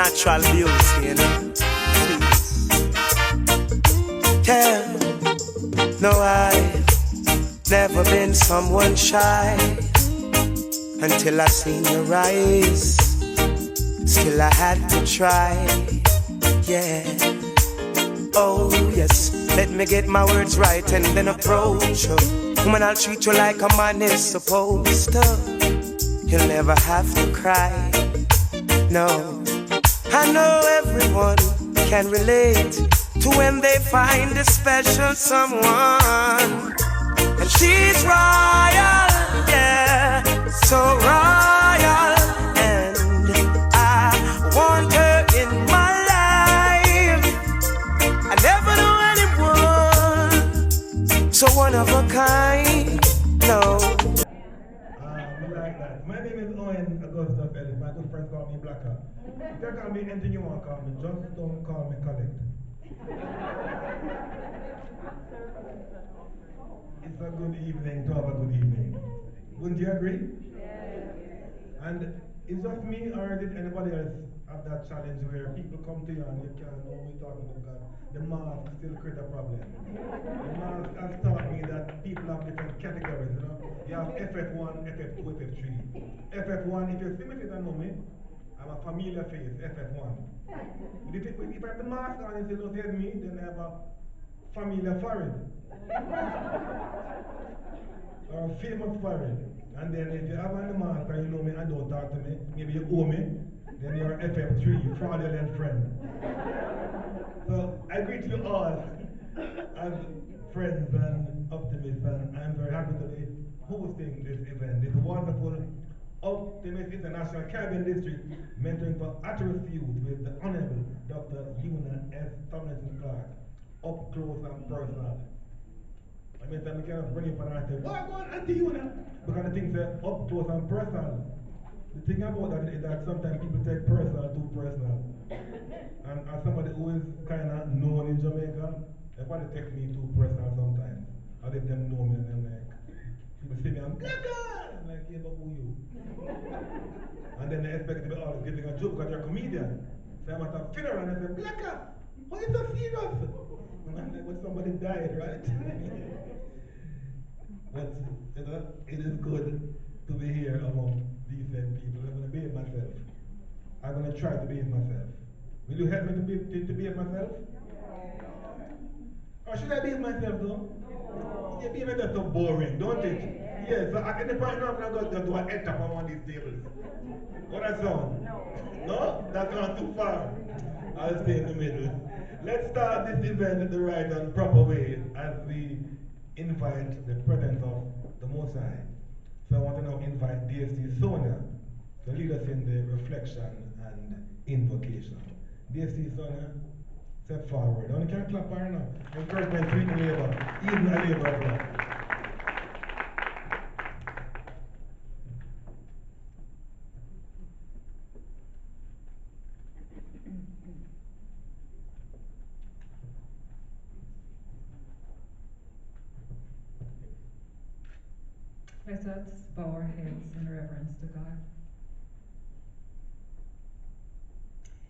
natural beauty, you know. Yeah, no, I've never been someone shy until I seen your eyes. Still I had to try, yeah. Oh yes, let me get my words right and then approach you. Woman, I'll treat you like a man is supposed to. You'll never have to cry, no. I know everyone can relate to when they find a special someone. And she's royal, yeah, so royal. And I want her in my life. I never knew anyone so one of a kind, no. Like that. My name is Owen Augusta Ellis. My good friends call me Blacker. You can call me anything you want to call me, just don't call me Collect. It's a good evening to have a good evening. Wouldn't you agree? Yeah. And is just me or did anybody else have that challenge where people come to you and you can't know what we're talking about because the mask still create a problem? The mask has taught me that people have different categories, you know? You have FF1, FF2, FF3. FF1, if you see me, if you don't know me, I'm a familiar face, FF1. But if I have the mask on and say, don't hear me, then I have a familiar foreign. Or a famous foreign. And then if you have on the mask and you know me and don't talk to me, maybe you owe me, then you're FF3, fraudulent friend. So I greet you all as friends and optimists, and I'm very happy to be hosting this event. This wonderful Optimist International Caribbean District mentoring for at-risk youth with the Honorable Dr. Una S. Tomlinson Clarke, up close and personal. I mean, I kind of bring it and I say, why go on, Auntie Una? Because the things are up close and personal. The thing about that is that sometimes people take personal too personal. And as somebody who is kind of known in Jamaica, everybody takes me too personal sometimes. I let them know me and I'm like, people see me, I'm Blacker! I'm like, yeah, but who you? And then they expect to be always giving a joke because you're a comedian. So I'm at a funeral and I say, Blacker, why are you so serious? And I'm like, well, somebody died, right? But you know, it is good to be here among decent people. I'm going to behave myself. I'm going to try to behave myself. Will you help me to behave myself? Or should I behave myself though? Yeah, behaving that's so boring, don't it? Yeah, so at any point now I'm going to do an etap on one of these tables. What that sound? No? That's not too far. I'll stay in the middle. Let's start this event the right and proper way as we invite the presence of the Most High. So I want to now invite DST Sonia to lead us in the reflection and invocation. DST Sonia, step forward. Only can clap her now. Encouragement, sweet labor, even a labor of love. Let us bow our heads in reverence to God.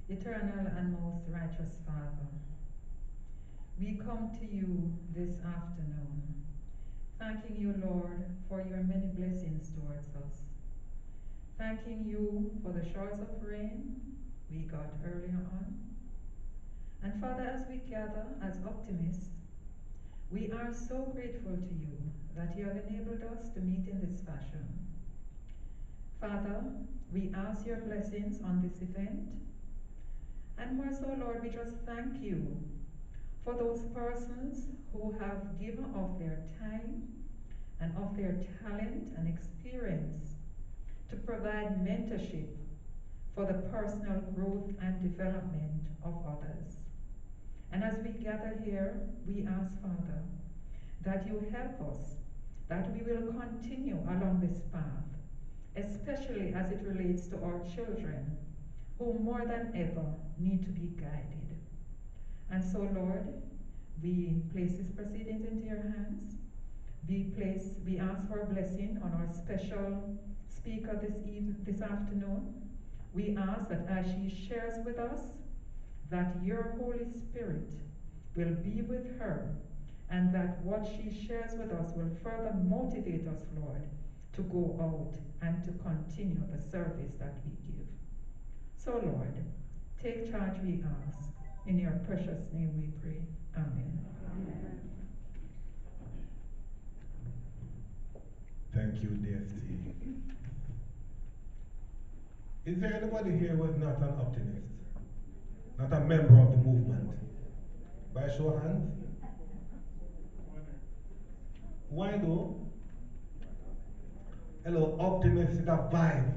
Eternal and most righteous Father, we come to you this afternoon, thanking you, Lord, for your many blessings towards us. Thanking you for the showers of rain we got earlier on. And Father, as we gather as optimists, we are so grateful to you that you have enabled us to meet in this fashion. Father, we ask your blessings on this event. And more so, Lord, we just thank you for those persons who have given of their time and of their talent and experience to provide mentorship for the personal growth and development of others. And as we gather here, we ask, Father, that you help us, that we will continue along this path, especially as it relates to our children, who more than ever need to be guided. And so, Lord, we place these proceedings into your hands. We ask for a blessing on our special speaker this afternoon, We ask that as she shares with us, that your Holy Spirit will be with her, and that what she shares with us will further motivate us, Lord, to go out and to continue the service that we give. So, Lord, take charge, we ask. In your precious name we pray. Amen. Thank you, DST. Is there anybody here who is not an optimist? Not a member of the movement? By a show of hands? Why though? Hello, optimist is a vibe.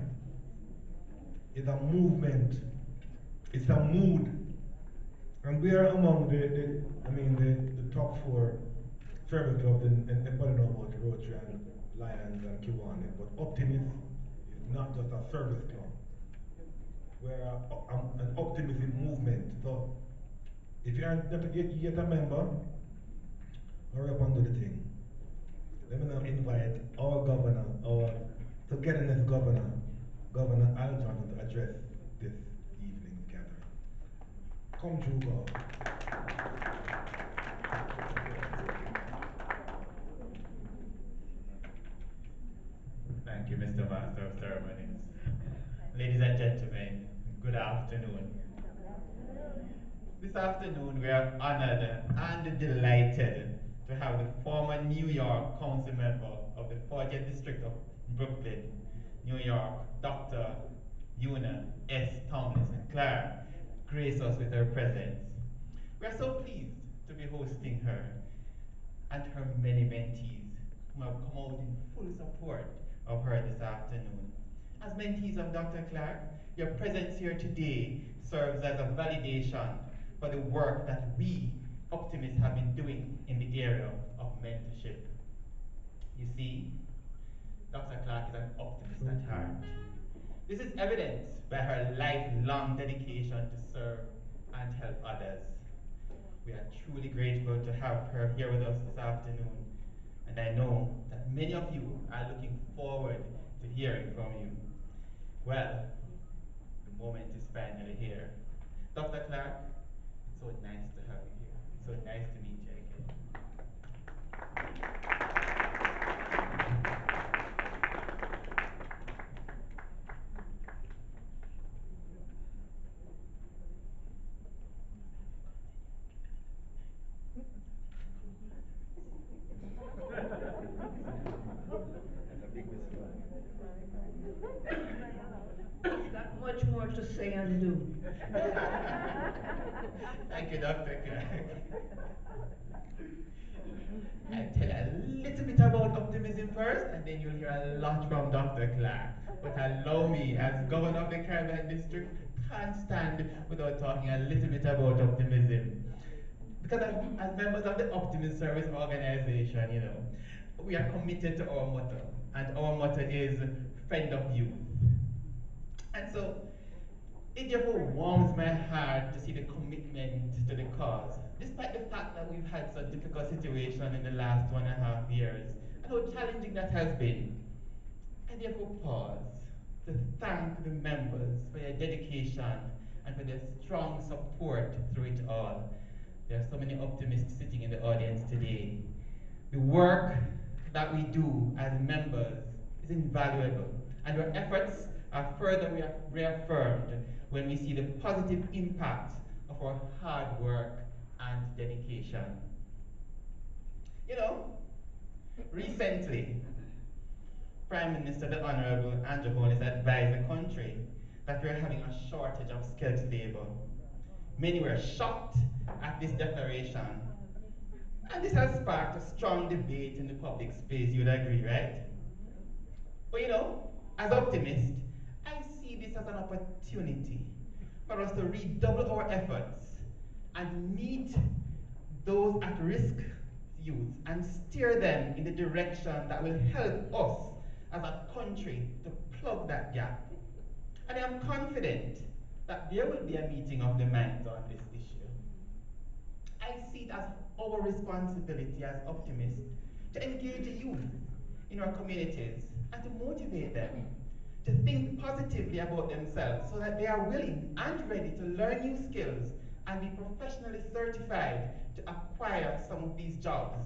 It's a movement. It's a mood. And we are among the top four service clubs in everybody know about Rotary and Lions and Kiwanis, but Optimist is not just a service club. We're an optimism movement. So if you aren't yet a member, hurry up and do the thing. Let me now invite our governor, our togetherness governor, Governor Alton, to address this evening's gathering. Come true, God. Thank you, Mr. Master of Ceremonies. Ladies and gentlemen, good afternoon. This afternoon, we are honored and delighted to have the former New York Council member of the 40th District of Brooklyn, New York, Dr. Una S. Tomlinson Clarke, grace us with her presence. We are so pleased to be hosting her and her many mentees who have come out in full support of her this afternoon. As mentees of Dr. Clarke, your presence here today serves as a validation for the work that we, Optimists, have been doing in the area of mentorship. You see, Dr. Clarke is an optimist at heart. This is evidenced by her lifelong dedication to serve and help others. We are truly grateful to have her here with us this afternoon, and I know that many of you are looking forward to hearing from you. Well, the moment is finally here. Dr. Clarke, it's so nice to have you here. It's so nice to meet you again. Got much more to say and do. Thank you, Dr. Clarke. I'll tell you a little bit about optimism first, and then you'll hear a lot from Dr. Clarke. But allow me, as governor of the Caribbean District, can't stand without talking a little bit about optimism. Because as members of the Optimist Service Organization, we are committed to our motto, and our motto is friend of youth. And so, it therefore warms my heart to see the commitment to the cause, despite the fact that we've had such difficult situation in the last 1.5 years, and how challenging that has been. I therefore pause to thank the members for your dedication and for their strong support through it all. There are so many optimists sitting in the audience today. The work that we do as members is invaluable, and our efforts are further reaffirmed when we see the positive impact of our hard work and dedication. You know, recently, Prime Minister the Honorable Andrew Holness advised the country that we're having a shortage of skilled labor. Many were shocked at this declaration, and this has sparked a strong debate in the public space, you would agree, right? But as optimist, I see this as an opportunity for us to redouble our efforts and meet those at risk youths and steer them in the direction that will help us as a country to plug that gap. And I am confident that there will be a meeting of the minds on this issue. I see it as our responsibility as optimists to engage the youth in our communities and to motivate them to think positively about themselves so that they are willing and ready to learn new skills and be professionally certified to acquire some of these jobs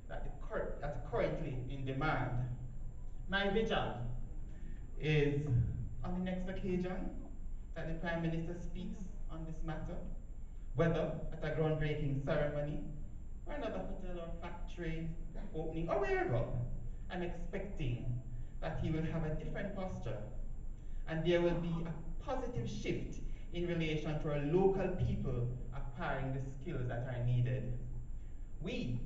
that's currently in demand. My vision is on the next occasion that the Prime Minister speaks on this matter, whether at a groundbreaking ceremony or another hotel or factory opening or wherever, I'm expecting that he will have a different posture and there will be a positive shift in relation to our local people acquiring the skills that are needed. We,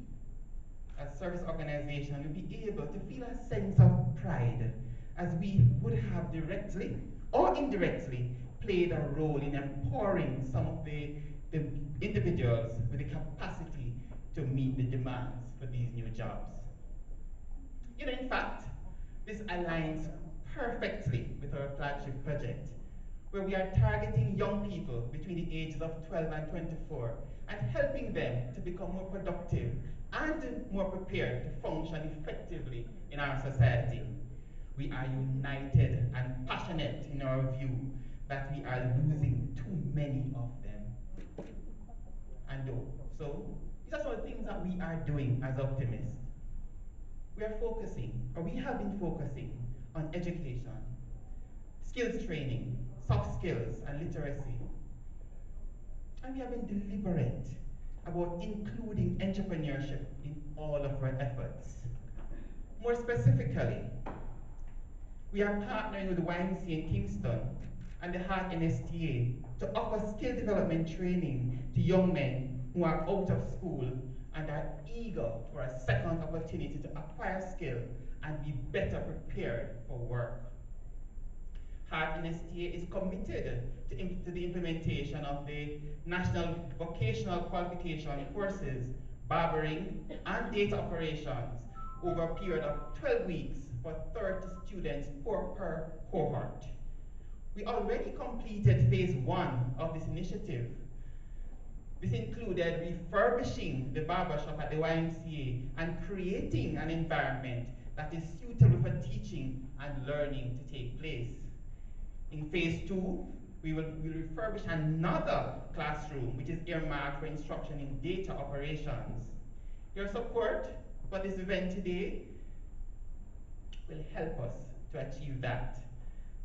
as service organization, will be able to feel a sense of pride as we would have directly or indirectly played a role in empowering some of the individuals with the capacity to meet the demands for these new jobs. In fact, this aligns perfectly with our flagship project, where we are targeting young people between the ages of 12 and 24 and helping them to become more productive and more prepared to function effectively in our society. We are united and passionate in our view that we are losing too many of them. So, these are some of the things that we are doing as optimists. We are focusing, or we have been focusing, on education, skills training, soft skills, and literacy. And we have been deliberate about including entrepreneurship in all of our efforts. More specifically, we are partnering with the YMCA in Kingston and the Heart NSTA to offer skill development training to young men who are out of school and are eager for a second opportunity to acquire skill and be better prepared for work. Heart NSTA is committed to the implementation of the National Vocational Qualification courses, barbering, and data operations over a period of 12 weeks for 30 students per cohort. We already completed phase 1 of this initiative. This included refurbishing the barbershop at the YMCA and creating an environment that is suitable for teaching and learning to take place. In phase 2, we'll refurbish another classroom which is earmarked for instruction in data operations. Your support for this event today will help us to achieve that,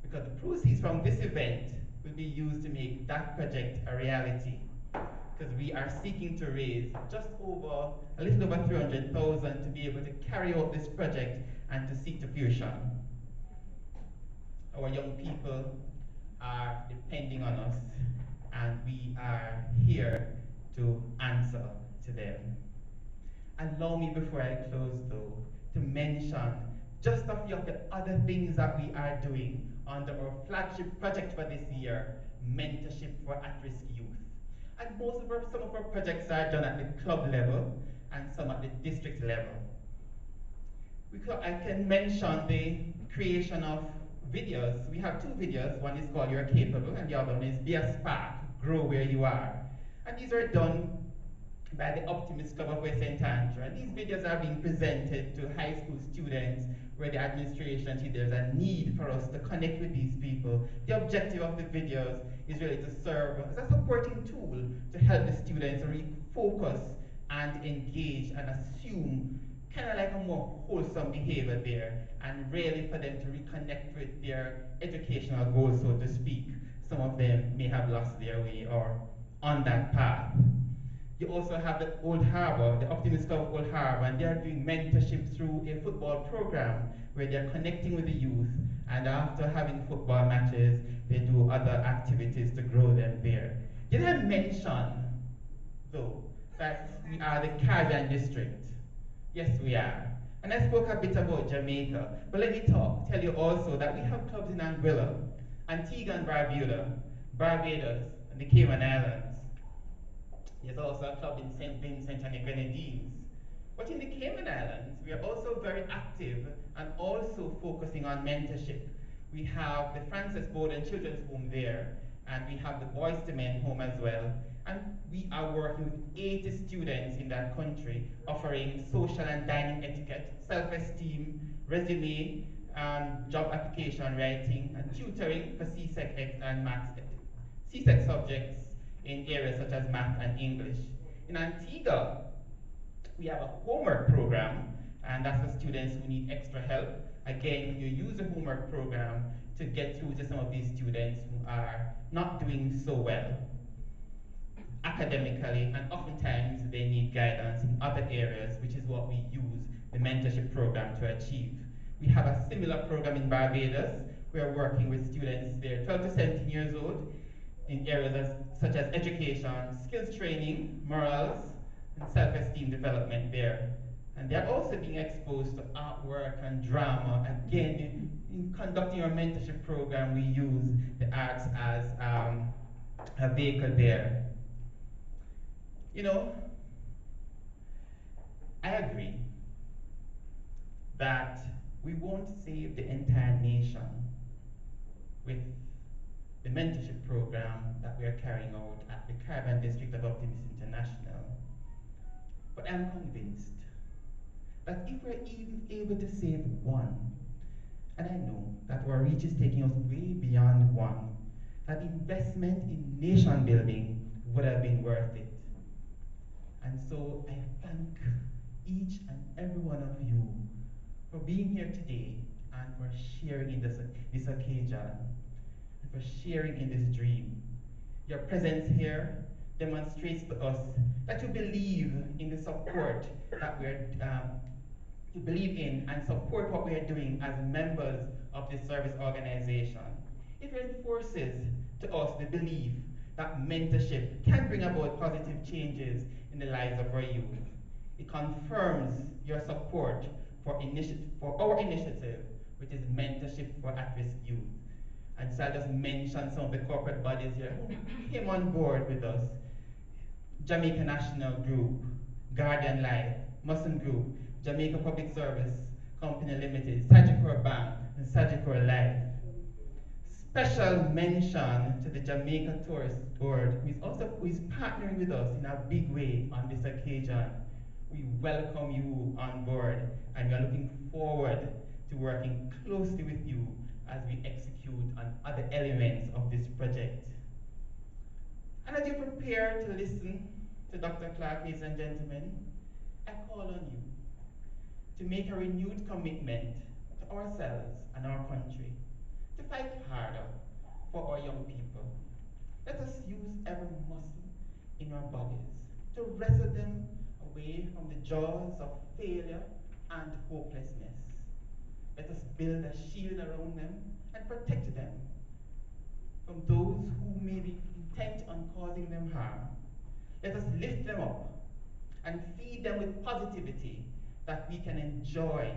because the proceeds from this event will be used to make that project a reality. Because we are seeking to raise just over, a little over 300,000 to be able to carry out this project and to seek to fruition. Our young people are depending on us, and we are here to answer to them. Allow me, before I close though, to mention just a few of the other things that we are doing under our flagship project for this year, mentorship for at-risk youth. And some of our projects are done at the club level and some at the district level. I can mention the creation of videos. We have 2 videos. One is called You're Capable, and the other one is Be a Spark, Grow Where You Are. And these are done by the Optimist Club of West St. Andrew. And these videos are being presented to high school students where the administration sees there's a need for us to connect with these people. The objective of the videos is really to serve as a supporting tool to help the students refocus and engage and assume kind of like a more wholesome behavior there, and really for them to reconnect with their educational goals, so to speak. Some of them may have lost their way or on that path. You also have the Old Harbour, the Optimist Club of Old Harbour, and they're doing mentorship through a football program where they're connecting with the youth, and after having football matches, they do other activities to grow them there. Did I mention, though, that we are the Caribbean district? Yes, we are. And I spoke a bit about Jamaica, but let me tell you also that we have clubs in Anguilla, Antigua and Barbuda, Barbados, and the Cayman Islands. There's also a club in St. Vincent and the Grenadines. But in the Cayman Islands, we are also very active and also focusing on mentorship. We have the Francis Bowden Children's Home there, and we have the Boys to Men Home as well. And we are working with 80 students in that country, offering social and dining etiquette, self-esteem, resume, job application writing, and tutoring for and CSEC subjects in areas such as math and English. In Antigua, we have a homework program, and that's for students who need extra help. Again, you use the homework program to get through to some of these students who are not doing so well academically, and oftentimes they need guidance in other areas, which is what we use the mentorship program to achieve. We have a similar program in Barbados. We are working with students there 12 to 17 years old in areas such as education, skills training, morals, and self-esteem development there. And they're also being exposed to artwork and drama. Again, in conducting our mentorship program, we use the arts as a vehicle there. You know, I agree that we won't save the entire nation with the mentorship program that we are carrying out at the Caribbean District of Optimist International. But I'm convinced that if we're even able to save one, and I know that our reach is taking us way beyond one, that investment in nation building would have been worth it. And so I thank each and every one of you for being here today and for sharing in this occasion and for sharing in this dream. Your presence here demonstrates to us that you believe in the support that you believe in and support what we are doing as members of this service organization. It reinforces to us the belief that mentorship can bring about positive changes in the lives of our youth. It confirms your support for our initiative, which is mentorship for at-risk youth. And so I'll just mention some of the corporate bodies here who came on board with us. Jamaica National Group, Guardian Life, Muslim Group, Jamaica Public Service Company Limited, Sagicor Bank, and Sagicor Life. Special mention to the Jamaica Tourist Board, who is partnering with us in a big way on this occasion. We welcome you on board, and we are looking forward to working closely with you as we execute on other elements of this project. And as you prepare to listen to Dr. Clarke, ladies and gentlemen, I call on you to make a renewed commitment to ourselves and our country, to fight harder for our young people. Let us use every muscle in our bodies to wrestle them away from the jaws of failure and hopelessness. Let us build a shield around them and protect them from those who may be intent on causing them harm. Let us lift them up and feed them with positivity that we can enjoy,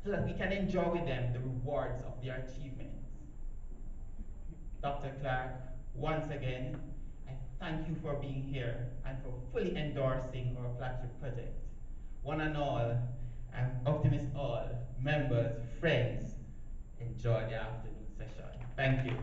so that we can enjoy with them the rewards of their achievements. Dr. Clarke, once again, I thank you for being here and for fully endorsing our flagship project. One and all, and Optimist all, members, friends, enjoy the afternoon session. Thank you.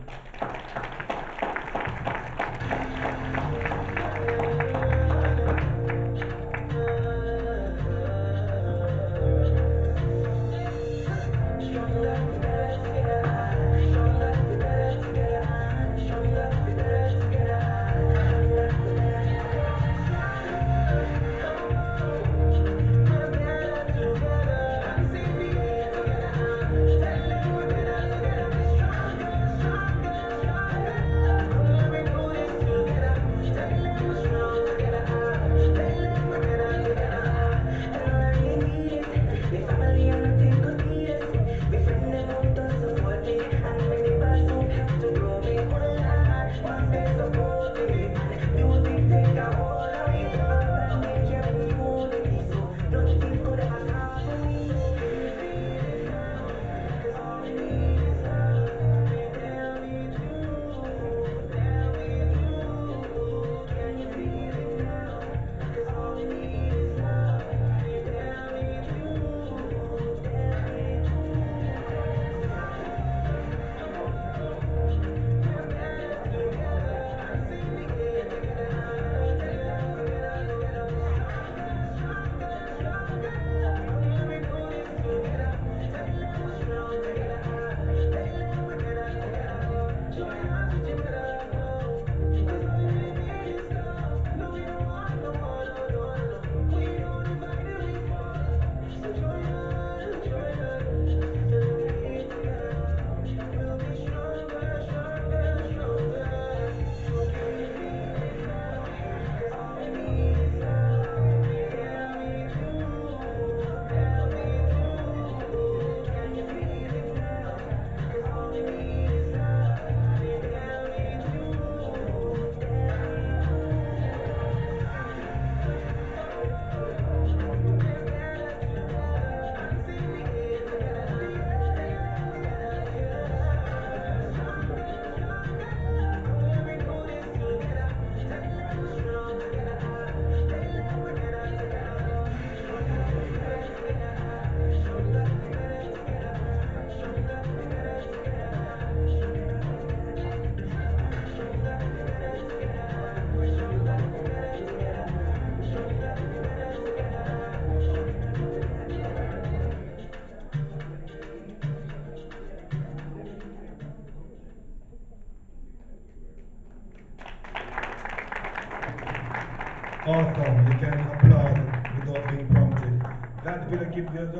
Awesome. You can applaud without being prompted. That video gives you just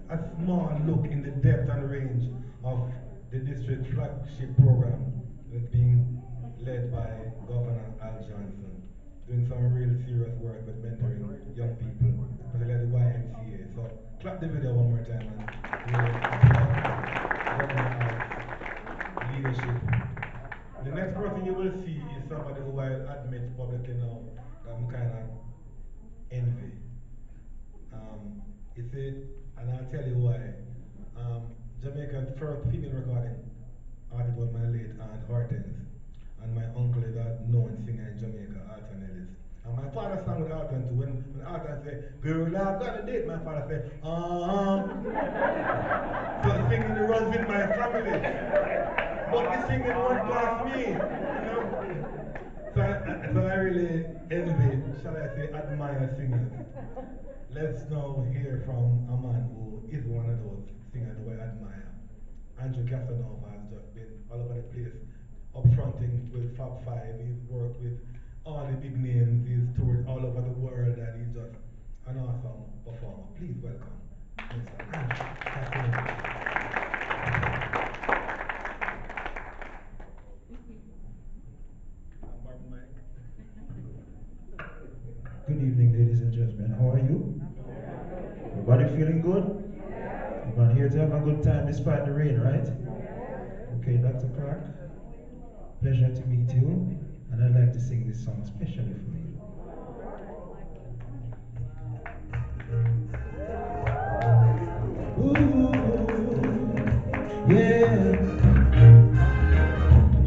a small look in the depth and range of the district flagship program that's being led by Governor Al Johnson, doing some real serious work with mentoring young people, especially at the YMCA. So clap the video one more time and really applaud Governor Al's leadership. The next person you will see is somebody who I'll admit publicly now that I'm kind of envy. It's it, and I'll tell you why. Jamaica's first female recording artist was my late aunt Hortense, and my uncle is a known singer in Jamaica, Alton Ellis. And my father sang with Alton too. When Alton said, "Girl, I've got a date," my father said, So singing runs in my family. But the singing won't pass me, you know. So I really envy, shall I say, admire singers. Let's now hear from a man who is one of those singers who I admire. Andrew Casanova has just been all over the place, up fronting with Fab Five. He's worked with all the big names. He's toured all over the world, and he's just an awesome performer. Please welcome Mr. Andrew Casanova. Good evening, ladies and gentlemen. How are you? Everybody feeling good? Everyone here to have a good time despite the rain, right? Okay, Dr. Clarke, pleasure to meet you, and I'd like to sing this song especially for you. Ooh, yeah.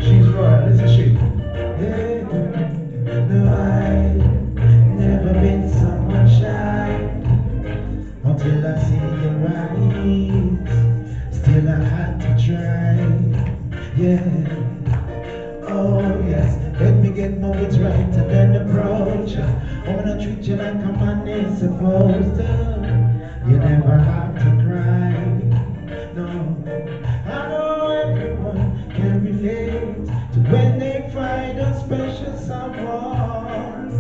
She's right, isn't she? Yeah. No, I've never been someone shy until I see your eyes. Still I had to try. Yeah. Oh yes. Let me get my words right and then approach you. I wanna treat you like a man is supposed to. You never have to cry. No. I know everyone can relate to when they find a special someone.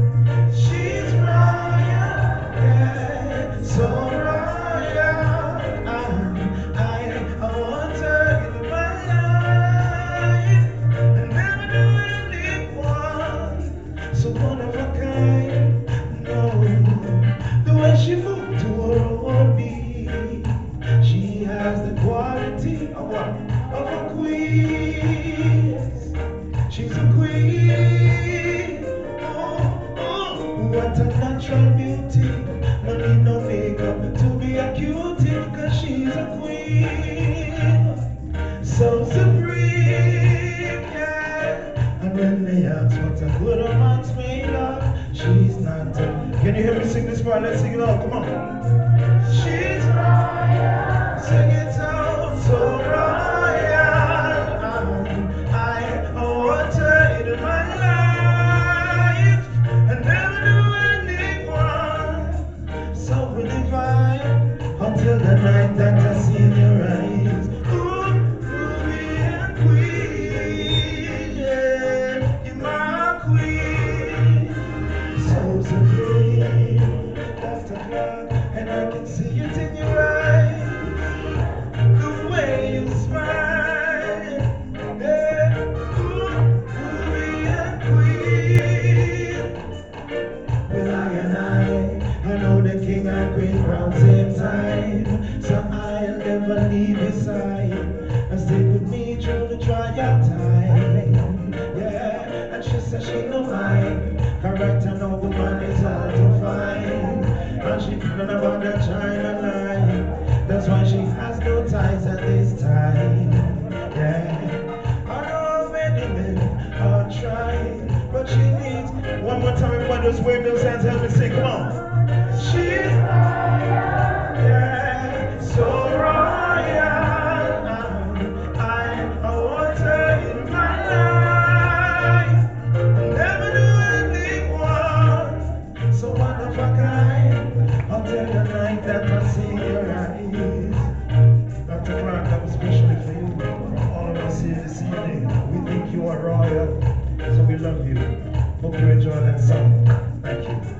She's royal, yeah, so royal. I want her in my life. I never knew anyone so one of a kind. No, the way she moved to her own beat, she has the quality of what? Of a queen. She's a queen. Oh, what a natural beauty. No need no makeup to be a cutie, cause she's a queen. So supreme, yeah. And when they ask what a good woman's made of, she's not. Can you hear me sing this part? Let's sing it out, come on. She's royal. Sing it out, so royal. I want her in my life. I never knew anyone so divine until the night that I see your eyes. Ooh, ruby and queen, yeah, you're my queen. So supreme, Dr. Clarke, and I can see it in your eyes. The way you smile, yeah, ooh, ruby and queen. Well, I know the king and queen crown same time, so I'll never leave his side. And stay with me through the trial time. Yeah, and she said she no mind. Correct, I know good man is hard to find. And she none about that China line. That's why she has no ties at this time. Yeah, I know many men are trying, but she needs one more time. Everybody just wave those hands, help me sing, come on. She's royal, yeah, so royal. I want her in my life. I never knew anyone so one of a kind until the night that I see your eyes. Dr. Clarke, that was especially for you. All of us here this evening, we think you are royal, so we love you. Hope you enjoy that song. Thank you.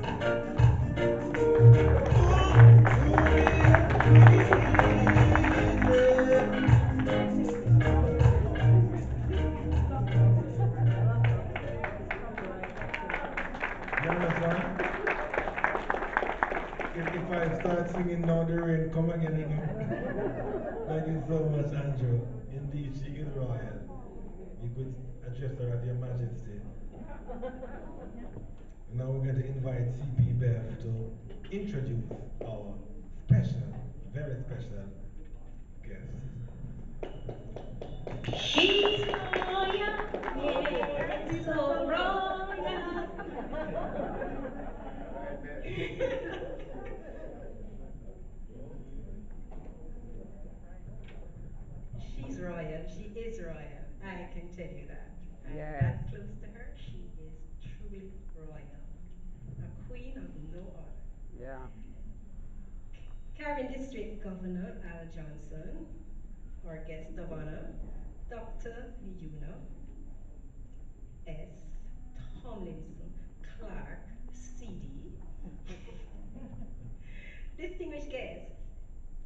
Thank you so much, Andrew. Indeed, she is royal. You could address her as Your Majesty. Now we're going to invite CP Bev to introduce our special, very special guest. She's royal, yes, so royal. She's royal. She is royal. I can tell you that. I'm Yes. that close to her. She is truly royal. A queen of no other. Yeah. Caribbean District Governor Al Johnson, our guest of honor, Dr. Yuna S. Tomlinson Clarke, CD, distinguished guests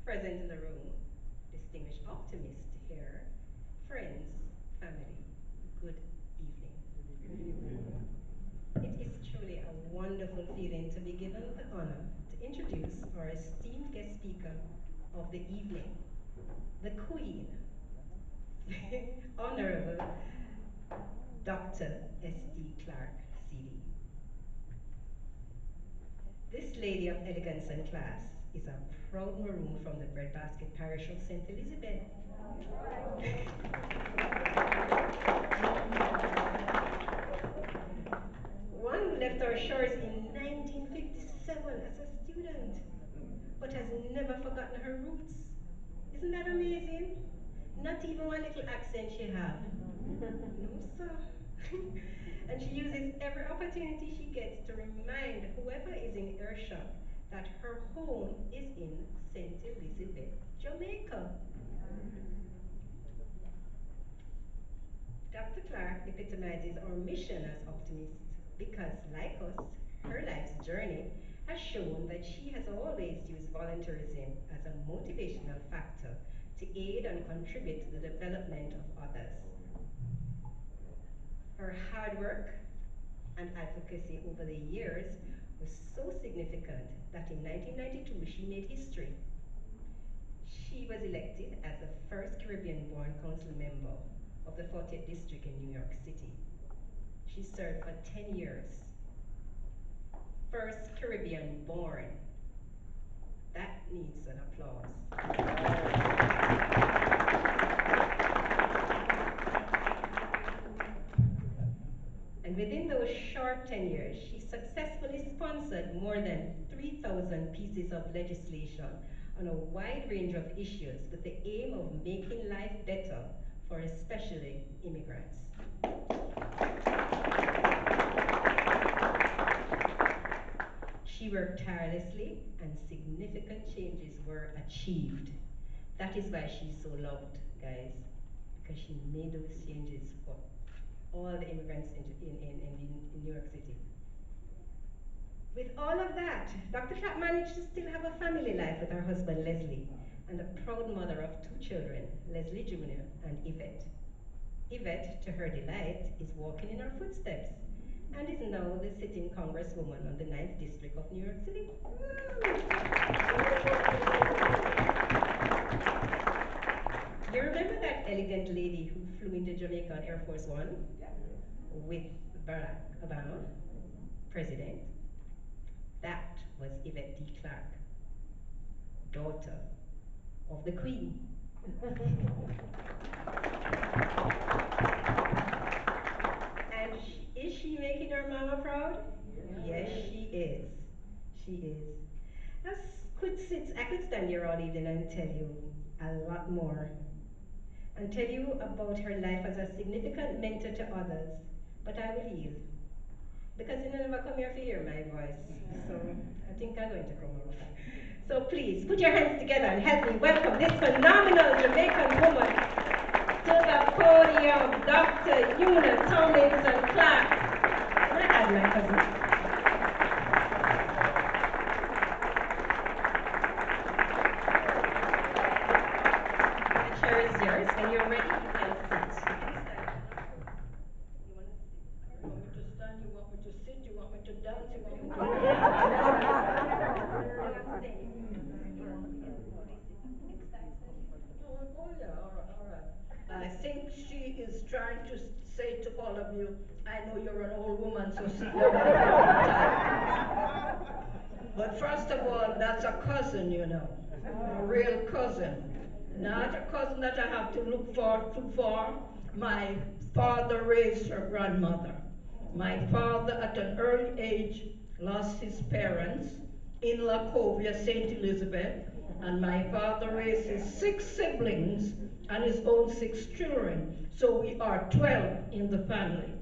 present in the room, distinguished optimist here, friends, family, good evening. It is truly a wonderful feeling to be given the honor to introduce our esteemed guest speaker of the evening, the Queen, Honorable Dr. S.D. Clarke, CD. This lady of elegance and class is a proud maroon from the Breadbasket Parish of St. Elizabeth. One who left our shores in 1957 as a student, but has never forgotten her roots. Isn't that amazing? Not even one little accent she have. No, sir. And she uses every opportunity she gets to remind whoever is in earshot that her home is in St. Elizabeth, Jamaica. Dr. Clarke epitomizes our mission as optimists because, like us, her life's journey has shown that she has always used volunteerism as a motivational factor to aid and contribute to the development of others. Her hard work and advocacy over the years was so significant that in 1992 she made history. She was elected as the first Caribbean-born council member of the 40th District in New York City. She served for 10 years. First Caribbean-born. That needs an applause. And within those short 10 years, she successfully sponsored more than 3,000 pieces of legislation on a wide range of issues with the aim of making life better for especially immigrants. She worked tirelessly and significant changes were achieved. That is why she's so loved, guys, because she made those changes for all the immigrants in New York City. With all of that, Dr. Clarke managed to still have a family life with her husband Leslie and a proud mother of two children, Leslie Jr. and Yvette. Yvette, to her delight, is walking in her footsteps and is now the sitting congresswoman on the 9th District of New York City. You remember that elegant lady who flew into Jamaica on Air Force One with Barack Obama, president? That was Yvette D. Clarke, daughter of the Queen. And is she making her mama proud? Yes, she is. She is. I could stand here all evening and tell you a lot more. And tell you about her life as a significant mentor to others. But I will yield. Because you never come here to hear my voice. So I think I'm going to come off. So please, put your hands together and help me welcome this phenomenal Jamaican woman to the podium, Dr. Una Tomlinson Clarke. Can I add my cousin? The chair is yours. When you're ready, you can sit. You can stand. You want to sit? You want me to stand? You want me to sit? You want me to dance? You want me to... No, I'm saying you can sit. You can place it. she is trying to say to all of you, I know you're an old woman, so sit down. But first of all, that's a cousin, you know, a real cousin. Not a cousin that I have to look for. My father raised her grandmother. My father, at an early age, lost his parents in Lacovia, St. Elizabeth, and my father raised his 6 siblings and his own 6 children. So we are 12 in the family.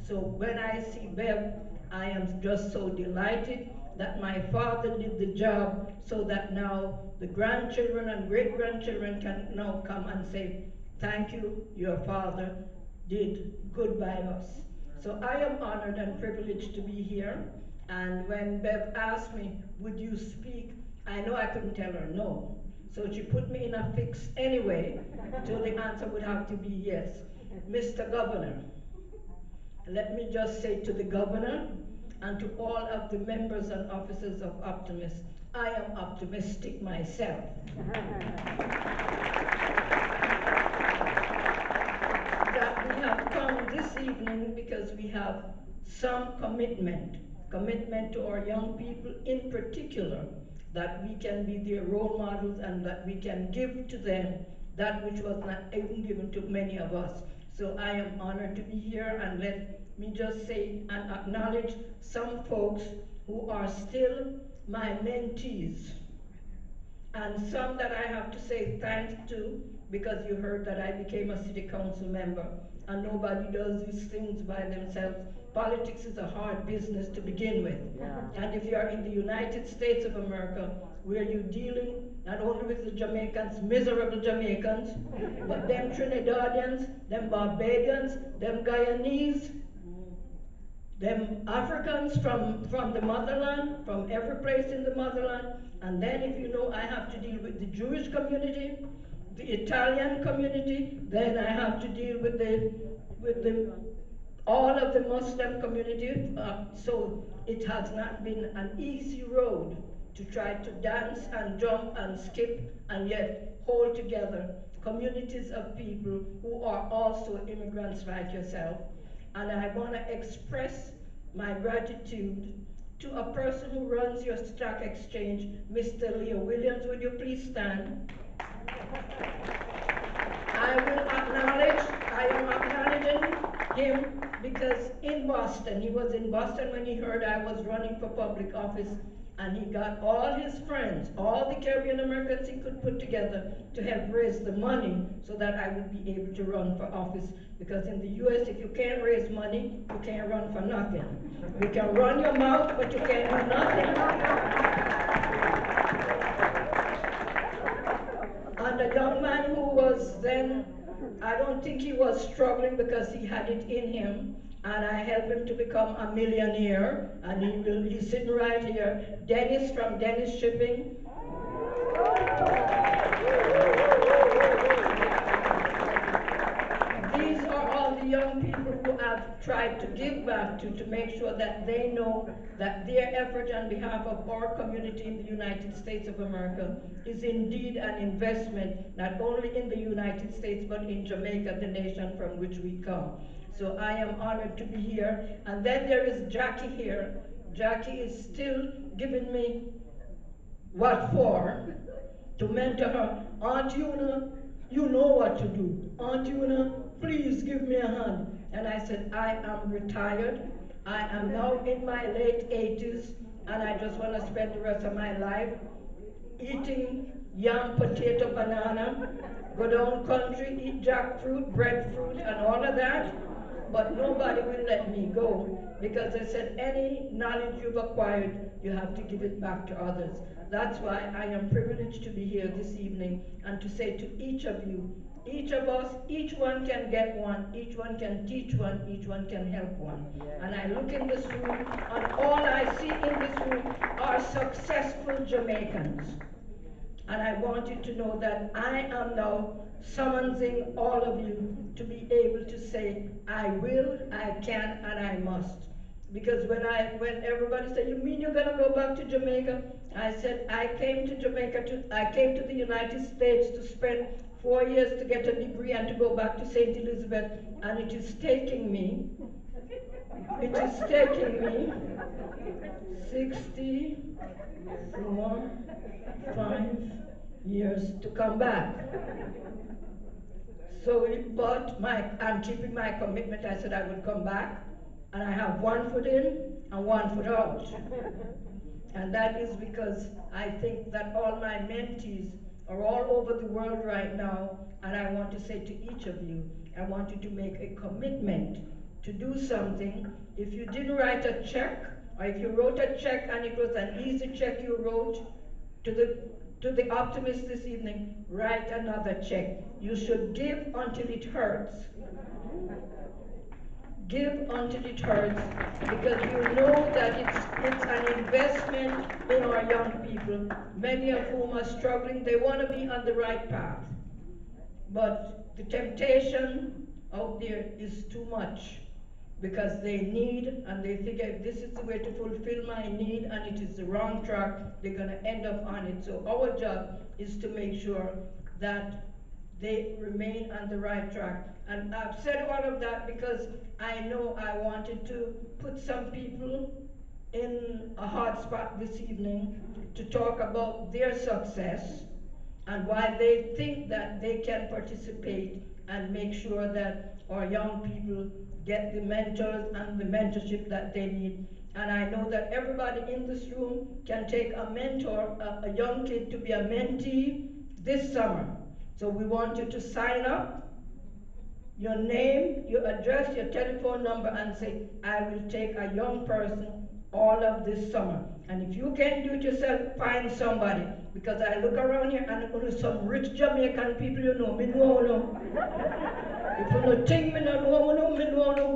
So when I see Bev, I am just so delighted that my father did the job so that now the grandchildren and great-grandchildren can now come and say, thank you, your father did good by us. So I am honored and privileged to be here. And when Bev asked me, would you speak? I know I couldn't tell her no. So she put me in a fix anyway, so the answer would have to be yes. Mr. Governor, let me just say to the governor and to all of the members and officers of Optimist, I am optimistic myself. That we have come this evening because we have some commitment to our young people in particular, that we can be their role models and that we can give to them that which was not even given to many of us. So I am honored to be here, and let me just say and acknowledge some folks who are still my mentees, and some that I have to say thanks to, because you heard that I became a city council member, and nobody does these things by themselves. Politics is a hard business to begin with. Yeah. And if you are in the United States of America, where you're dealing not only with the Jamaicans, miserable Jamaicans, but them Trinidadians, them Barbadians, them Guyanese, them Africans from the motherland, from every place in the motherland. And then if you know I have to deal with the Jewish community, the Italian community, then I have to deal with all of the Muslim community. So it has not been an easy road to try to dance and jump and skip and yet hold together communities of people who are also immigrants like yourself. And I want to express my gratitude to a person who runs your stock exchange, Mr. Leo Williams. Would you please stand? I am acknowledging him because he was in Boston when he heard I was running for public office, and he got all his friends, all the Caribbean Americans he could put together to help raise the money so that I would be able to run for office. Because in the US, if you can't raise money, you can't run for nothing. You can run your mouth, but you can't do nothing. And a young man who was then, I don't think he was struggling because he had it in him, and I helped him to become a millionaire, and he's sitting right here. Dennis from Dennis Shipping. These are all the young people who I've tried to give back to make sure that they know that their effort on behalf of our community in the United States of America is indeed an investment, not only in the United States, but in Jamaica, the nation from which we come. So I am honored to be here. And then there is Jackie here. Jackie is still giving me what for, to mentor her. Aunt Una, you know what to do. Aunt Una, please give me a hand. And I said, I am retired. I am now in my late 80s, and I just want to spend the rest of my life eating yam, potato, banana, go down country, eat jackfruit, breadfruit, and all of that. But nobody will let me go, because they said any knowledge you've acquired, you have to give it back to others. That's why I am privileged to be here this evening and to say to each of you, each of us, each one can get one, each one can teach one, each one can help one. And I look in this room, and all I see in this room are successful Jamaicans. And I want you to know that I am now summoning all of you to be able to say, I will, I can, and I must. Because when everybody said, "You mean you're gonna go back to Jamaica?" I said, I came to the United States to spend 4 years to get a degree and to go back to St. Elizabeth, and it is taking me 64, 5 years to come back. I'm keeping my commitment. I said I would come back, and I have one foot in and one foot out. And that is because I think that all my mentees are all over the world right now, and I want to say to each of you, I want you to make a commitment to do something. If you didn't write a check, or if you wrote a check and it was an easy check you wrote to the Optimist this evening, write another check. You should give until it hurts. Give until it hurts, because you know that it's an investment in our young people, many of whom are struggling. They want to be on the right path, but the temptation out there is too much, because they need and they figure if this is the way to fulfill my need and it is the wrong track, they're going to end up on it. So our job is to make sure that they remain on the right track. And I've said all of that because I know I wanted to put some people in a hot spot this evening to talk about their success and why they think that they can participate and make sure that our young people get the mentors and the mentorship that they need. And I know that everybody in this room can take a mentor, a young kid to be a mentee this summer. So we want you to sign up, your name, your address, your telephone number, and say, I will take a young person all of this summer. And if you can do it yourself, find somebody. Because I look around here and only some rich Jamaican people, me know no. If you don't think me know no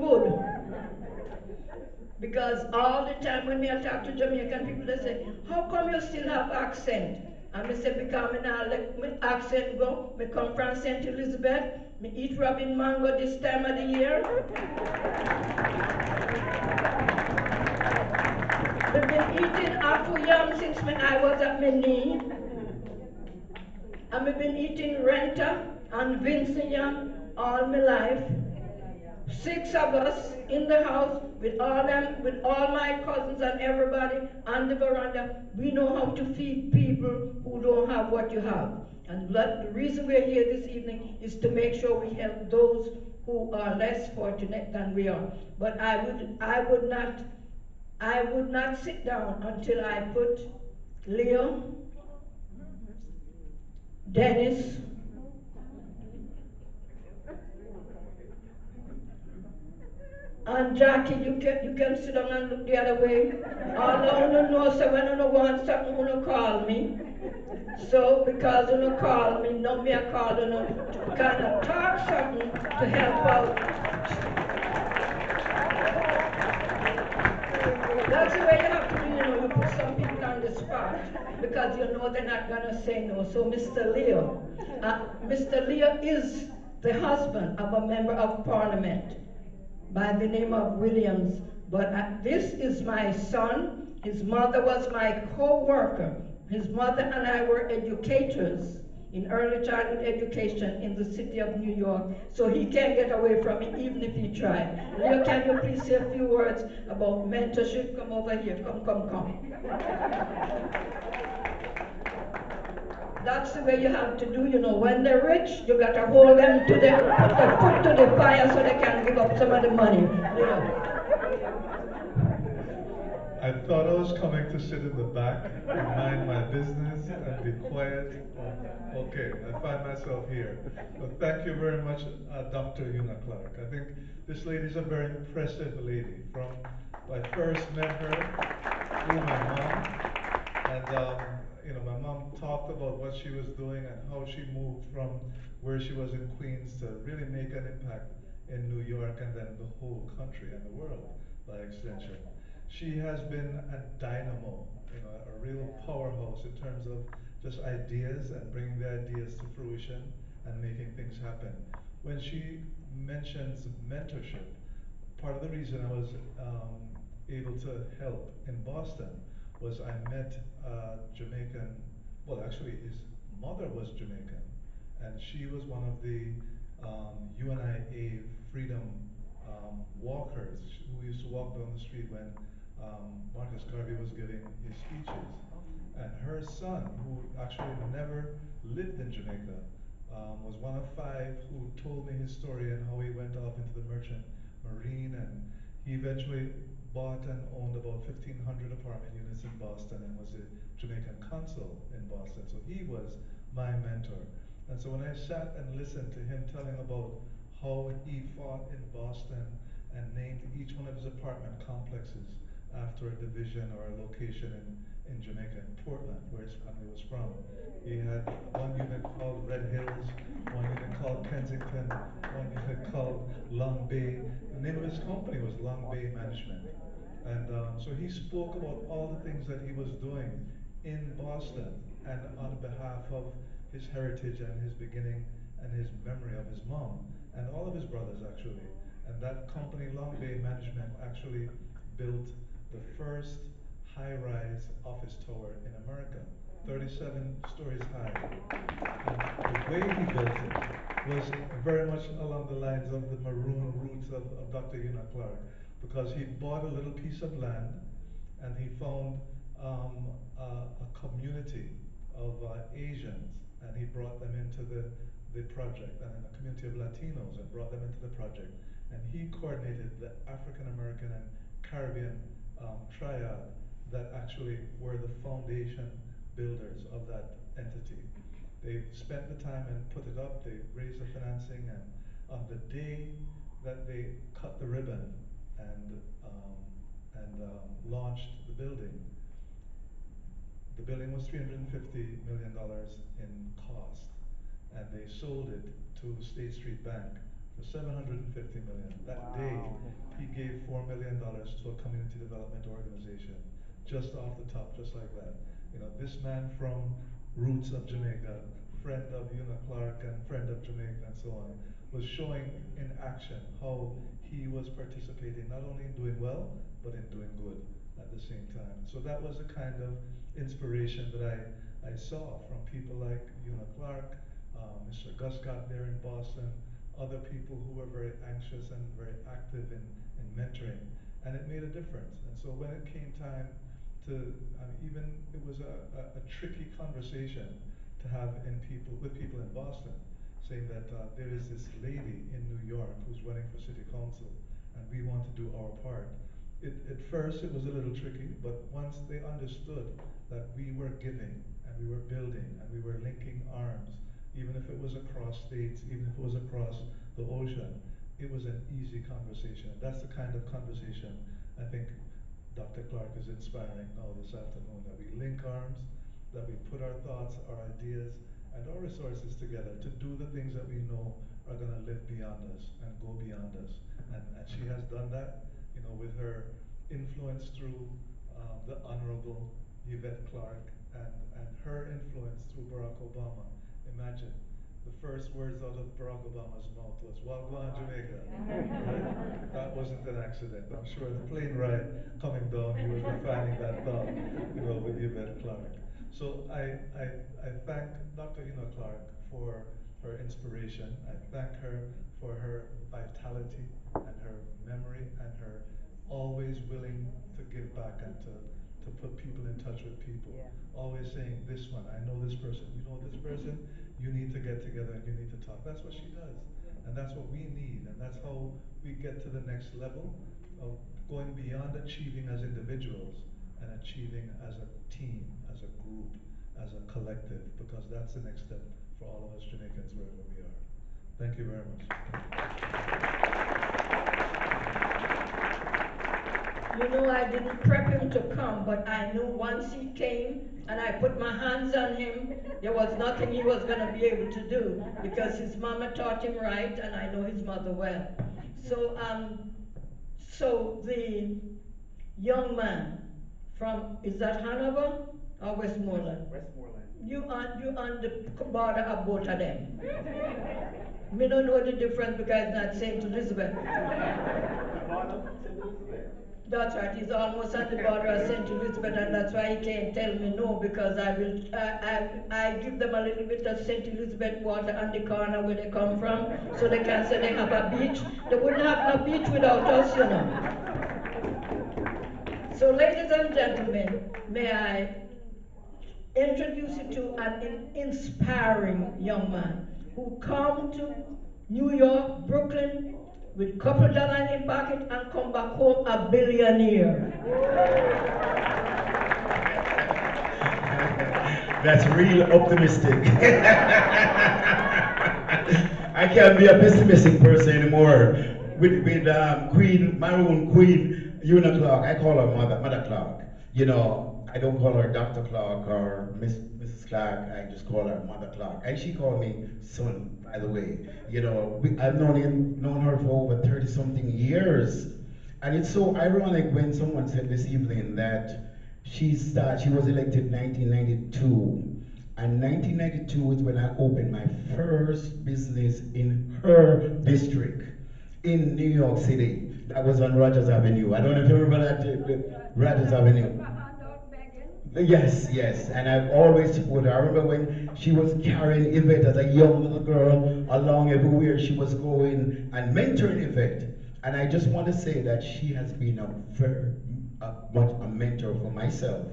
good. Because all the time when I talk to Jamaican people, they say, how come you still have accent? And I say, because I now let my accent go. I come from St. Elizabeth. I eat robin mango this time of the year. I've been eating apple yam since I was at my knee. And I've been eating renta and Vincent yam all my life. 6 of us in the house with all my cousins and everybody on the veranda. We know how to feed people who don't have what you have. And the reason we're here this evening is to make sure we help those who are less fortunate than we are. But I would not sit down until I put Leo, Dennis, and Jackie, you can sit down and look the other way. All I wanna know so when you want something, you call me. So because you call me, now me I call you to kind of talk something to help out. That's the way you have to do, you put some people on the spot because you know they're not gonna say no. So Mr. Leo is the husband of a member of parliament by the name of Williams. But this is my son. His mother was my co-worker. His mother and I were educators in early childhood education in the city of New York. So he can't get away from it even if he tried. Leo, can you please say a few words about mentorship? Come over here. Come. That's the way you have to do, when they're rich, you got to hold them to put their foot to the fire so they can give up some of the money. I thought I was coming to sit in the back and mind my business and be quiet. Okay, I find myself here. But thank you very much, Dr. Una Clarke. I think this lady is a very impressive lady. I first met her through my mom, and my mom talked about what she was doing and how she moved from where she was in Queens to really make an impact in New York and then the whole country and the world by extension. She has been a dynamo, a real powerhouse in terms of just ideas and bringing the ideas to fruition and making things happen. When she mentions mentorship, part of the reason I was able to help in Boston was I met a Jamaican, well, actually, his mother was Jamaican, and she was one of the UNIA freedom walkers who used to walk down the street when Marcus Garvey was giving his speeches. And her son, who actually never lived in Jamaica, was one of five who told me his story and how he went off into the merchant marine, and he eventually bought and owned about 1,500 apartment units in Boston and was a Jamaican consul in Boston. So he was my mentor. And so when I sat and listened to him telling about how he fought in Boston and named each one of his apartment complexes after a division or a location in Jamaica, in Portland, where his family was from. He had one unit called Red Hills, one unit called Kensington, one unit called Long Bay. The name of his company was Long Bay Management. And so he spoke about all the things that he was doing in Boston and on behalf of his heritage and his beginning and his memory of his mom and all of his brothers actually. And that company, Long Bay Management, actually built the first high-rise office tower in America, 37 stories high. And the way he built it was very much along the lines of the maroon roots of Dr. Una Clarke, because he bought a little piece of land and he found a community of Asians, and he brought them into the project, and then a community of Latinos, and brought them into the project. And he coordinated the African American and Caribbean triad that actually were the foundation builders of that entity. They spent the time and put it up, they raised the financing, and on the day that they cut the ribbon and launched the building was $350 million in cost, and they sold it to State Street Bank for $750 million. That day, he gave $4 million to a community development organization, just off the top, just like that. You know, this man from roots of Jamaica, friend of Una Clarke and friend of Jamaica and so on, was showing in action how he was participating not only in doing well, but in doing good at the same time. So that was the kind of inspiration that I saw from people like Una Clarke, Mr. Guscott there in Boston, other people who were very anxious and very active in mentoring, and it made a difference. And so when it came time to, even it was a tricky conversation to have with people in Boston, saying that there is this lady in New York who's running for city council, and we want to do our part. At first it was a little tricky, but once they understood that we were giving and we were building and we were linking arms, even if it was across states, even if it was across the ocean, it was an easy conversation. And that's the kind of conversation I think Dr. Clarke is inspiring now this afternoon, that we link arms, that we put our thoughts, our ideas, and our resources together to do the things that we know are going to live beyond us and go beyond us. And she has done that, you know, with her influence through the Honorable Yvette Clarke and her influence through Barack Obama. Imagine, the first words out of Barack Obama's mouth was Wagwan Jamaica. Right? That wasn't an accident. I'm sure the plane ride coming down, he was refining that thought, you know, with Yvette Clarke. So I thank Dr. Una Clarke for her inspiration. I thank her for her vitality and her memory and her always willing to give back and to put people in touch with people. Yeah. Always saying, this one, I know this person, you know this person, you need to get together and you need to talk. That's what she does. And that's what we need. And that's how we get to the next level of going beyond achieving as individuals and achieving as a team, as a group, as a collective, because that's the next step for all of us Jamaicans wherever we are. Thank you very much. You know, I didn't prep him to come, but I knew once he came and I put my hands on him, there was nothing he was going to be able to do, because his mama taught him right, and I know his mother well. So the young man from, is that Hanover or Westmoreland? Westmoreland. You on the border of both of them. Me don't know the difference because it's not St. Elizabeth. Bottom, St. Elizabeth. That's right. He's almost at the border of St. Elizabeth, and that's why he can't tell me no, because I give them a little bit of St. Elizabeth water on the corner where they come from, so they can say they have a beach. They wouldn't have no beach without us, you know. So, ladies and gentlemen, may I introduce you to an inspiring young man who come to New York, Brooklyn, with couple dollars in pocket and come back home a billionaire. That's real optimistic. I can't be a pessimistic person anymore. With Queen, Maroon Queen, Una Clarke, I call her Mother Clarke. You know, I don't call her Dr. Clarke or Mrs. Clarke, I just call her Mother Clarke. And she called me son, by the way. You know, I've known her for over 30 something years. And it's so ironic when someone said this evening that she was elected 1992. And 1992 is when I opened my first business in her district in New York City. That was on Rogers Avenue. I don't know if you remember that, Rogers Avenue. Yes, yes, and I've always supported her. I remember when she was carrying Yvette as a young little girl along everywhere she was going and mentoring Yvette. And I just want to say that she has been much a mentor for myself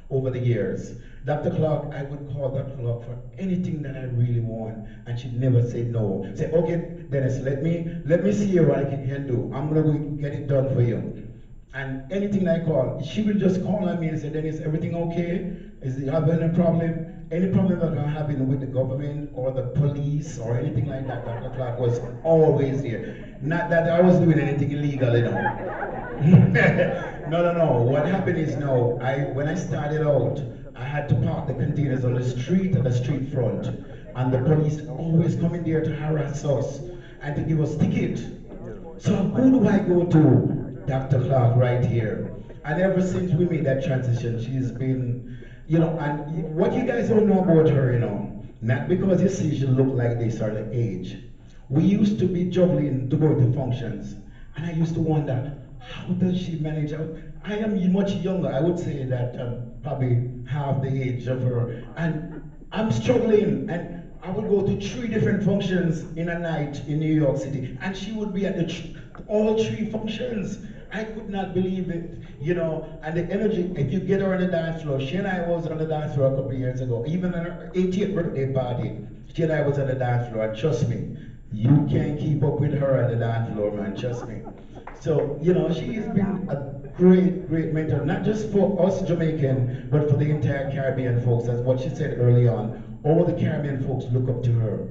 over the years. Dr. Clarke, I would call Dr. Clarke for anything that I really want, and she'd never say no. Say, okay, Dennis, let me see what I can do. I'm gonna go get it done for you. And anything I call, she will just call on me and say, Dennis, everything okay? Is you having a problem? Any problem that I'm having with the government or the police or anything like that, Dr. Clarke was always there. Not that I was doing anything illegal, you know. No. What happened is no, when I started out, I had to park the containers on the street at the street front. And the police always coming there to harass us and to give us tickets. So who do I go to? Dr. Clarke right here. And ever since we made that transition, she's been, you know, and what you guys don't know about her, you know, not because you see she look like this or the age. We used to be juggling to go to functions. And I used to wonder, how does she manage? I am much younger. I would say that probably half the age of her. And I'm struggling. And I would go to 3 different functions in a night in New York City. And she would be at all 3 functions. I could not believe it, you know, and the energy, if you get her on the dance floor, she and I was on the dance floor a couple of years ago, even on her 80th birthday party, she and I was on the dance floor, and trust me, you can't keep up with her on the dance floor, man, trust me. So, you know, she's been a great mentor, not just for us Jamaican, but for the entire Caribbean folks, as what she said early on. All the Caribbean folks look up to her.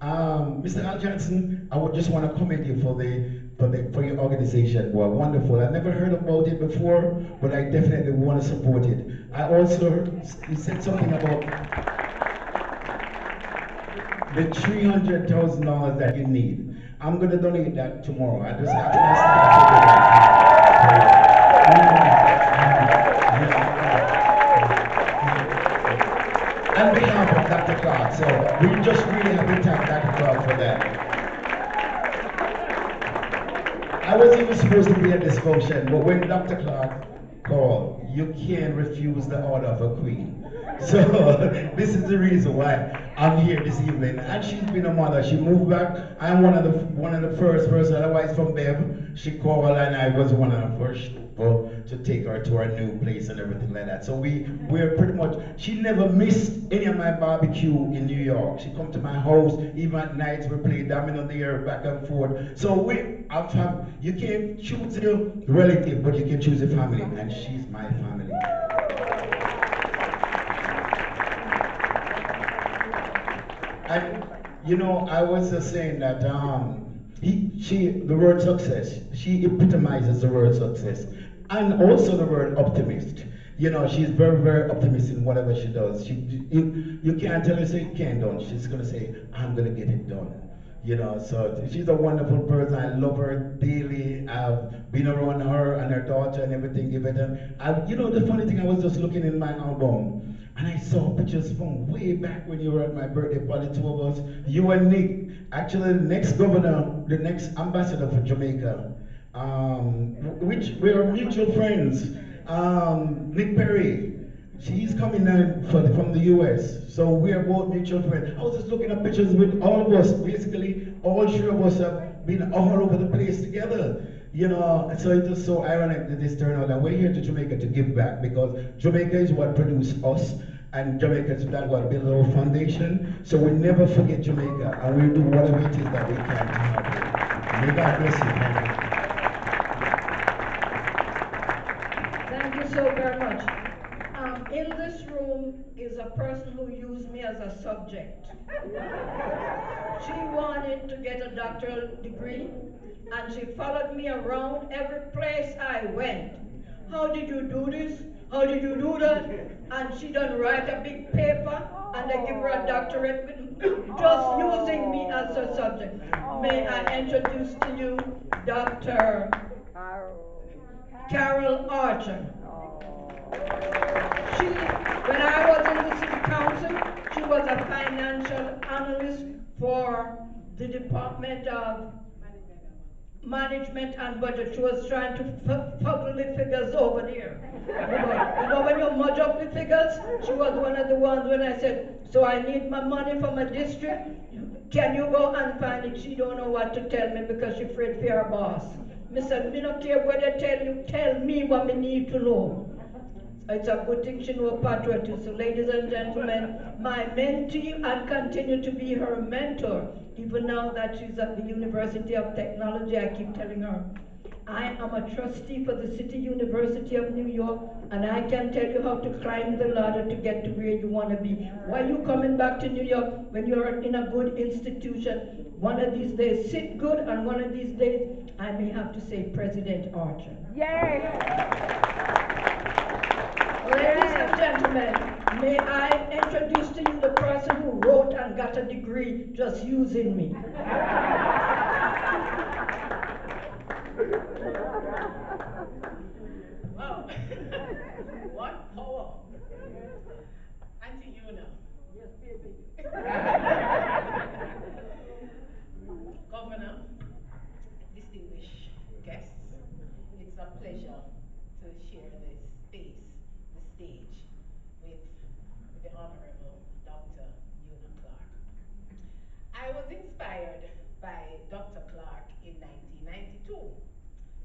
Mr. Al Johnson, I would just want to commend you for your organization. Well, wonderful. I never heard about it before, but I definitely want to support it. I also, you said something about the $300,000 that you need. I'm going to donate that tomorrow. I just have to on behalf of Dr. Clarke, so we just really have to thank Dr. Clarke for that. I wasn't even supposed to be at this function, but when Dr. Clarke called, you can't refuse the order of a queen. So this is the reason why I'm here this evening. And she's been a mother. She moved back. I'm one of the first person, otherwise from Bev. She called and I was one of the first people to take her to our new place and everything like that. So we're pretty much, she never missed any of my barbecue in New York. She come to my house, even at nights we play domino there, back and forth. So you can't choose your relative, but you can choose a family, and she's my family. And you know, I was just saying that the word success, she epitomizes the word success, and also the word optimist. You know, she's very optimistic in whatever she does. You can't tell her say you can't done. She's gonna say, I'm gonna get it done. You know, so she's a wonderful person. I love her daily. I've been around her and her daughter and everything. You know, the funny thing, I was just looking in my album and I saw pictures from way back when you were at my birthday party, 2 of us, you and Nick. Actually, the next governor, the next ambassador for Jamaica which we are mutual friends. Nick Perry, she's coming in from the US, so we are both mutual friends. I was just looking at pictures with all of us. Basically, all three of us have been all over the place together. You know, so it is so ironic that this turned out, and we're here to Jamaica to give back because Jamaica is what produced us, and Jamaica is that what built our foundation. So we never forget Jamaica, and we do whatever it is that we can to help it. May God bless you. Thank you. Thank you so very much. In this room is a person who used me as a subject. She wanted to get a doctoral degree, and she followed me around every place I went. How did you do this? How did you do that? And she done write a big paper, and they give her a doctorate with just using me as a subject. May I introduce to you Dr. Carol Archer. When I was in the city council, she was a financial analyst for the Department of Management and Budget. She was trying to fuggle the figures over there. You know when you mudge up the figures? She was one of the ones when I said, so I need my money for my district. Can you go and find it? She don't know what to tell me because she afraid for her boss. Me said, me not care what they tell you, tell me what me need to know. It's a good thing she know patriotism. So ladies and gentlemen, my mentee and continue to be her mentor. Even now that she's at the University of Technology, I keep telling her, I am a trustee for the City University of New York, and I can tell you how to climb the ladder to get to where you want to be. Why are you coming back to New York when you're in a good institution? One of these days, sit good, and one of these days, I may have to say President Archer. Ladies and gentlemen, may I introduce to you the person who wrote and got a degree just using me. Wow. What power. Auntie Una. Yes, baby. Governor, distinguished guests, it's a pleasure to share the space, the stage, with the Honorable Dr. Una Clarke. I was inspired by Dr. Clarke in 1992.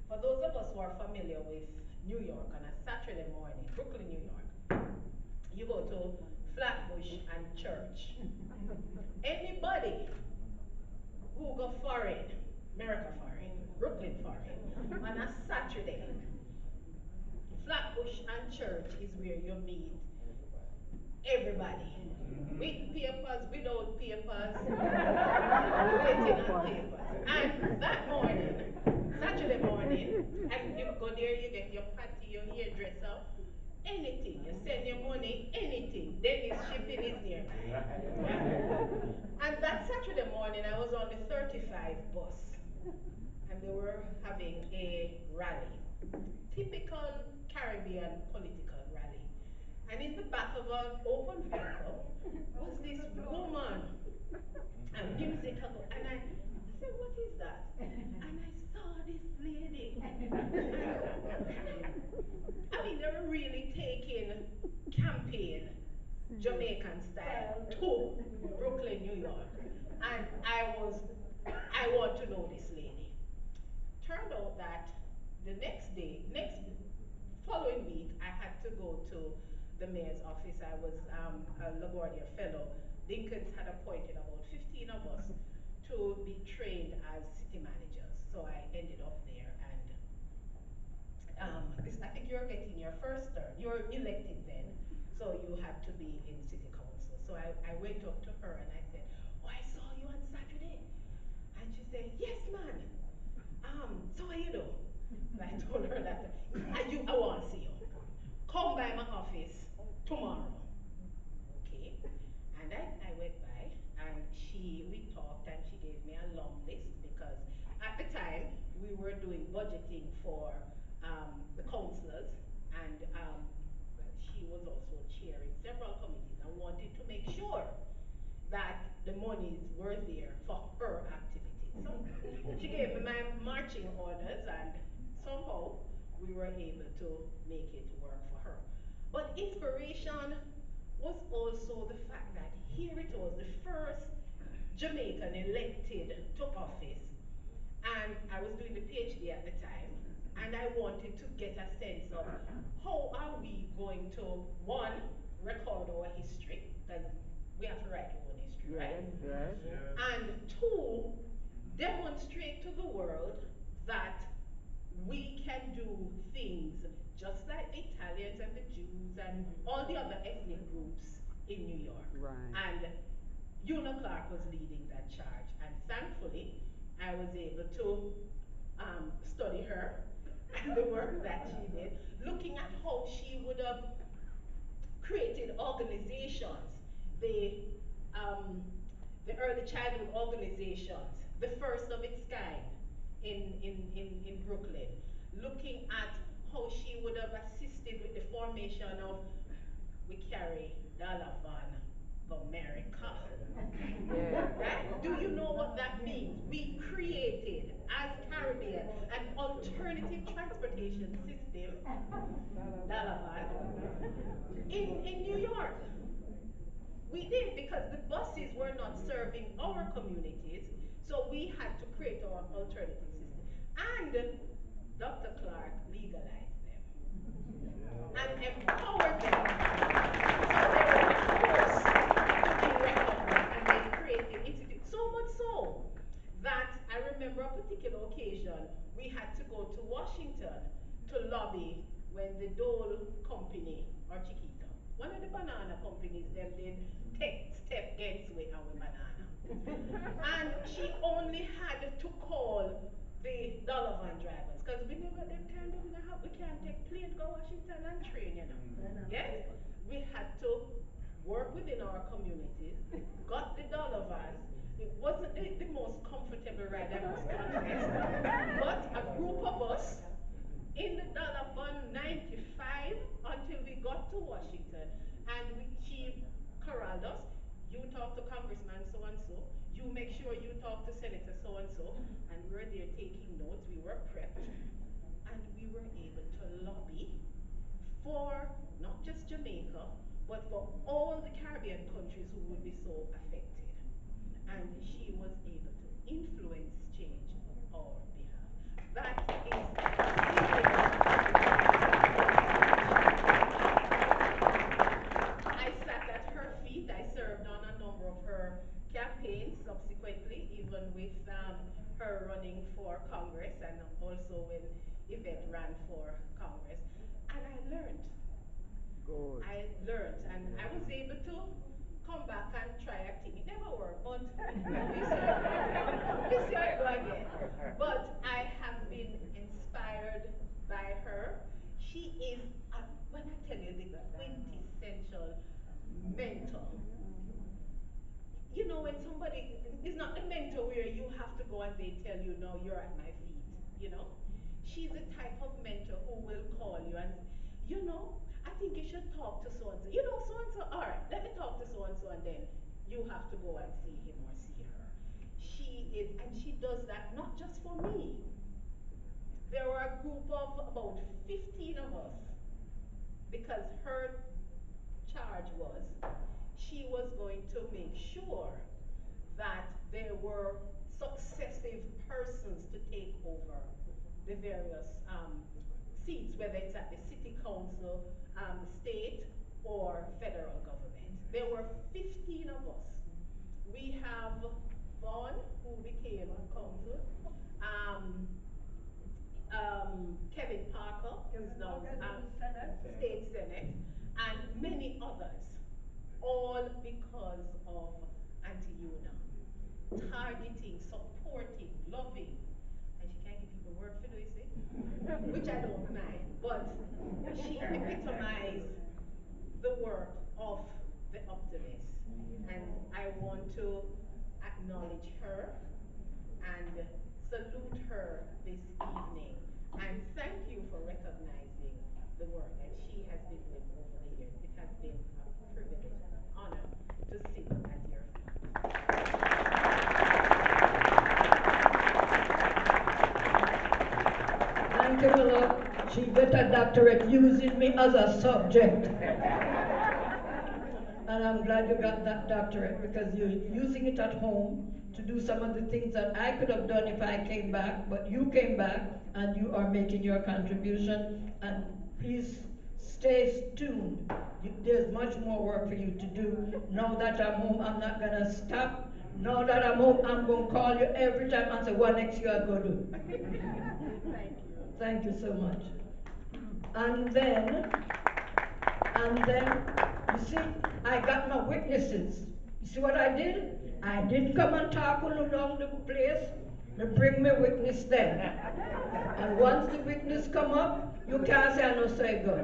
For those of us who are familiar with New York on a Saturday morning, Brooklyn, New York, you go to Flatbush and Church. Anybody who go foreign, America foreign, Brooklyn foreign, on a Saturday, Flatbush and Church is where you meet everybody. With papers, without papers, waiting on papers. And that morning, Saturday morning, and you go there, you get your patty, your hairdresser, anything. You send your money, anything. Dennis shipping is nearby. And that Saturday morning, I was on the 35 bus, and they were having a rally. Typical Caribbean political rally. And in the back of an open vehicle was this woman, and music, and I said, what is that? And I saw this lady. And I mean, they were really taking campaign Jamaican style to Brooklyn, New York. And I want to know this lady. Turned out that the next day, next following week, I had to go to the mayor's office. I was a LaGuardia fellow. Lincoln's had appointed about 15 of us to be trained as city managers. So I ended up there, and I think you're getting your first term. You're elected then, so you had to be in city council. So I went up to her and I said, oh, I saw you on Saturday. And she said, yes, man. So what you do? And I told her that I want to see you. Come by my office tomorrow. Okay. And I went by, and we talked, and she gave me a long list because at the time we were doing budgeting for the councillors, and she was also chairing several committees and wanted to make sure that the monies were there for her activities. So she gave me my marching orders, and somehow we were able to make it work for her. But inspiration was also the fact that here it was, the first Jamaican elected to office, and I was doing the PhD at the time, and I wanted to get a sense of how are we going to, one, record our history, because we have to write our own history, right? Yes. And two, demonstrate to the world that we can do things just like the Italians and the Jews and all the other ethnic groups in New York. Right. And Clarke was leading that charge, and thankfully, I was able to study her and the work that she did, looking at how she would have created organizations, the um, the early childhood organizations, the first of its kind in Brooklyn, looking at how she would have assisted with the formation of We Carry Dollar Van America. Yeah. Right? Do you know what that means? We created, as Caribbean, an alternative transportation system, Dollar Van, in New York. We did, because the buses were not serving our communities, so we had to create our alternative system. And Dr. Clarke legalized them and empowered them. So they were forced to be recognized, and they created institutes. So much so that I remember a particular occasion we had to go to Washington to lobby when the Dole Company, or Chiquita, one of the banana companies, them did take step against with our banana. And she only had to call the dollar van drivers, because we never them time they didn't have, we can't take plane go Washington and train, you know. Yes? We had to work within our communities, got the dollar vans. It wasn't the most comfortable ride, I must confess, but a group of us in the dollar van 95 until we got to Washington, and she corralled us. You talk to Congressman so and so. You make sure you talk to Senator so and so. And we were there taking notes. We were prepped, and we were able to lobby for not just Jamaica, but for all the Caribbean countries who would be so affected. And she was able to influence change on our behalf. That is I sat at her feet. I served on a number of her campaigns subsequently, even with her running for Congress, and also when Yvette ran for Congress. And Good. I learned, and I was able to come back and try acting. It never worked, but you see how it go again. But I have been inspired by her. She is, when I tell you, the quintessential mentor. You know, when somebody is not the mentor where you have to go and they tell you, no, you're at my feet, you know? She's the type of mentor who will call you and, you know, I think you should talk to so and so. You know, so and so, all right, let me talk to so and then you have to go and see him or see her. She is, and she does that not just for me. There were a group of about 15 of us, because her charge was she was going to make sure that there were successive persons to take over the various seats, whether it's at the city council, state, or federal government. There were 15 of us. We have Vaughn, who became council, um, Kevin Parker, who's now state senate, and many others, all because of Auntie Una, targeting, supporting, loving, and she can't give people work for doing it, which I don't mind, but she epitomized the work of the optimist, and I want to acknowledge her and salute her this evening, and thank you for recognizing the work that she has been doing over the years. It has been a privilege and an honor to sit at your feet. Camilla, she got a doctorate using me as a subject. And I'm glad you got that doctorate because you're using it at home to do some of the things that I could have done if I came back, but you came back and you are making your contribution. And please stay tuned. There's much more work for you to do. Now that I'm home, I'm not going to stop. Now that I'm home, I'm going to call you every time and say, what next you are going to do? Thank you so much. And then, you see, I got my witnesses. You see what I did? I didn't come and talk all along the place. I bring my witness then. And once the witness come up, you can't say I no say go.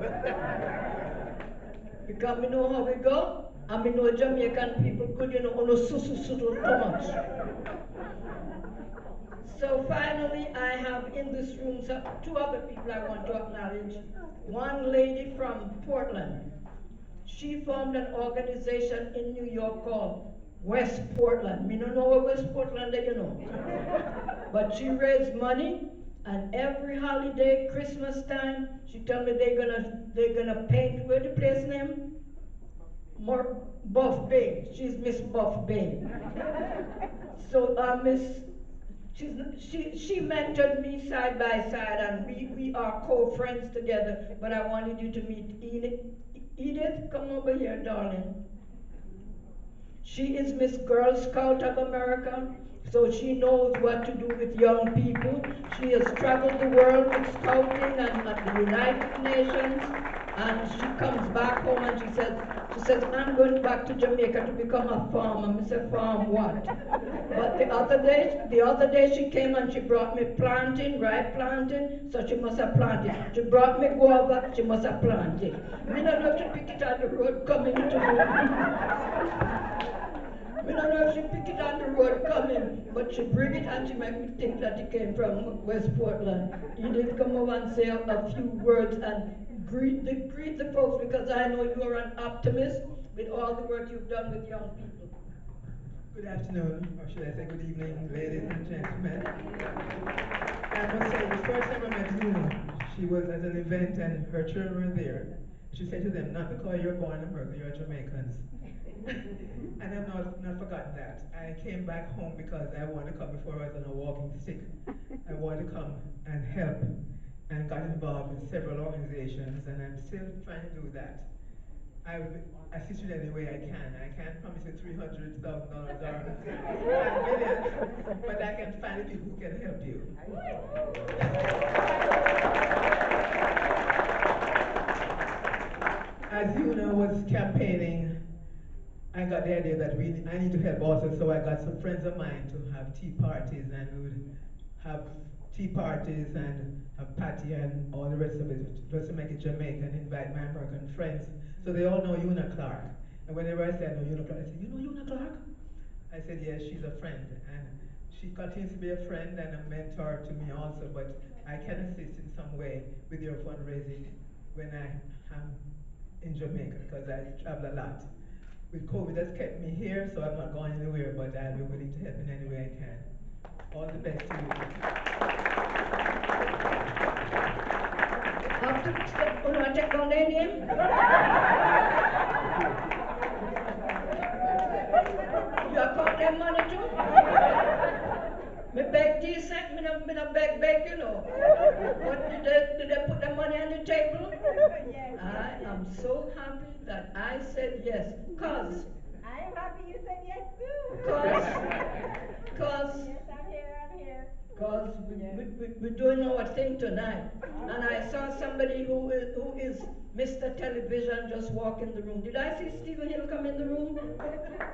Because me know how we go, and me know Jamaican people good, you know, no susu too much. So finally, I have in this room two other people I want to acknowledge. One lady from Portland. She formed an organization in New York called West Portland. Me don't know where West Portland is, you know. But she raised money, and every holiday, Christmas time, she tell me they're gonna paint, where the place name? More Buff Bay. She's Miss Buff Bay. So she mentored me side by side, and we are co-friends together. But I wanted you to meet Edith. Edith, come over here, darling. She is Miss Girl Scout of America, so she knows what to do with young people. She has traveled the world with scouting and at the United Nations, and she comes back home and she says, I'm going back to Jamaica to become a farmer. I said, farm what? But the other day she came and she brought me planting, ripe planting, so she must have planted. She brought me guava, she must have planted. Me don't know if she pick it on the road coming to me. We don't know if she picked it on the road coming, but she bring it and she make me think that it came from West Portland. You did come over and say a few words and greet the folks, because I know you're an optimist with all the work you've done with young people. Good afternoon, or should I say good evening, ladies and gentlemen. I must say, the first time I met Una, she was at an event and her children were there. She said to them, not because you're born in America, you're Jamaicans. And I've not forgotten that. I came back home because I wanted to come before I was on a walking stick. I wanted to come and help, and got involved with several organizations, and I'm still trying to do that. I will assist you any way I can. I can't promise you $300,000 or millions, but I can find people who can help you. As Una was campaigning, I got the idea that I need to help also, so I got some friends of mine to have tea parties, and we would have tea parties and have party and all the rest of it, just to make it Jamaican, and invite my American friends. So they all know Una Clarke. And whenever I say I know Una Clarke, they say, you know Una Clarke? I said, yes, she's a friend. And she continues to be a friend and a mentor to me also, but I can assist in some way with your fundraising when I am in Jamaica, because I travel a lot. With COVID has kept me here, so I'm not going anywhere, but I'll be willing to help in any way I can. All the best to you. Take down their name? You account them money too? Me beg decent, me no beg, you know. But did they put the money on the table? Yes. I am so happy that I said yes, cause I am happy you said yes too. Cause yes, I'm here. Because we're doing our thing tonight. And I saw somebody who is Mr. Television just walk in the room. Did I see Stephen Hill come in the room?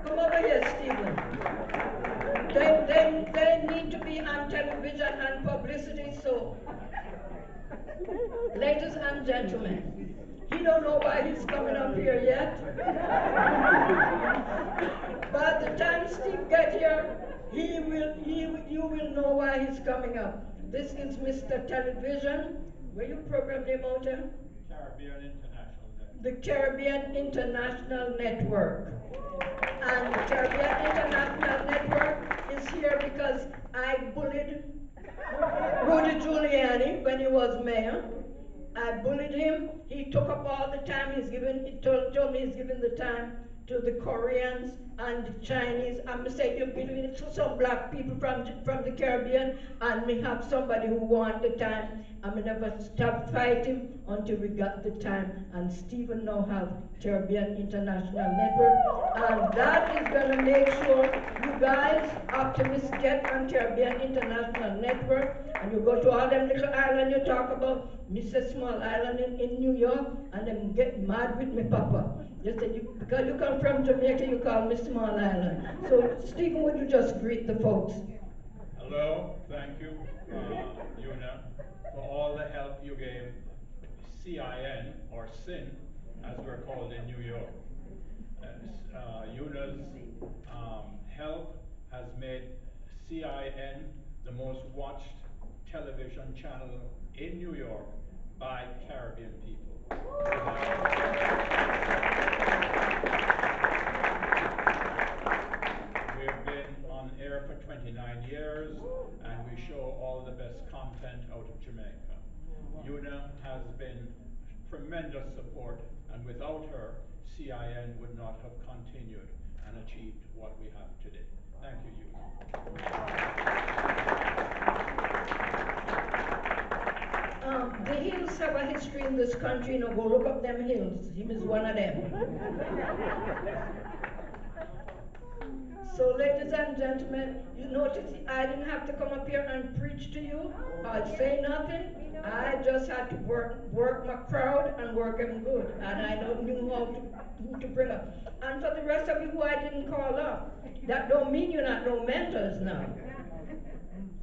Come over here, Stephen. They need to be on television and publicity, so ladies and gentlemen, he don't know why he's coming up here yet. By the time Steve gets here, you will know why he's coming up. This is Mr. Television. Where you program them out here? Caribbean International Network. The Caribbean International Network. And the Caribbean International Network is here because I bullied Rudy Giuliani when he was mayor. mayor. I bullied him. He took up all the time. He told me he's giving the time to the Koreans and the Chinese. I'm say you're giving it to some black people from the Caribbean, and we have somebody who want the time. I'm never stop fighting until we got the time. And Stephen now have Caribbean International Network, and that is gonna make sure you guys, Optimists, get on Caribbean International Network, and you go to all them little island you talk about, Mr. Small Island in New York, and then get mad with me papa. You say because you come from Jamaica, you call me Small Island. So Stephen, would you just greet the folks? Hello, thank you, Una, for all the help you gave CIN, or SIN, as we're called in New York. Una's help has made CIN the most watched television channel in New York by Caribbean people. We've been on air for 29 years, and we show all the best content out of Jamaica. Una has been tremendous support, and without her, CIN would not have continued and achieved what we have today. Thank you, Una. The hills have a history in this country. You know, go look up them hills. Him is one of them. So, ladies and gentlemen, you notice I didn't have to come up here and preach to you or say nothing. I just had to work my crowd and work them good. And I knew how to bring up. And for the rest of you who I didn't call up, that don't mean you're not no mentors now.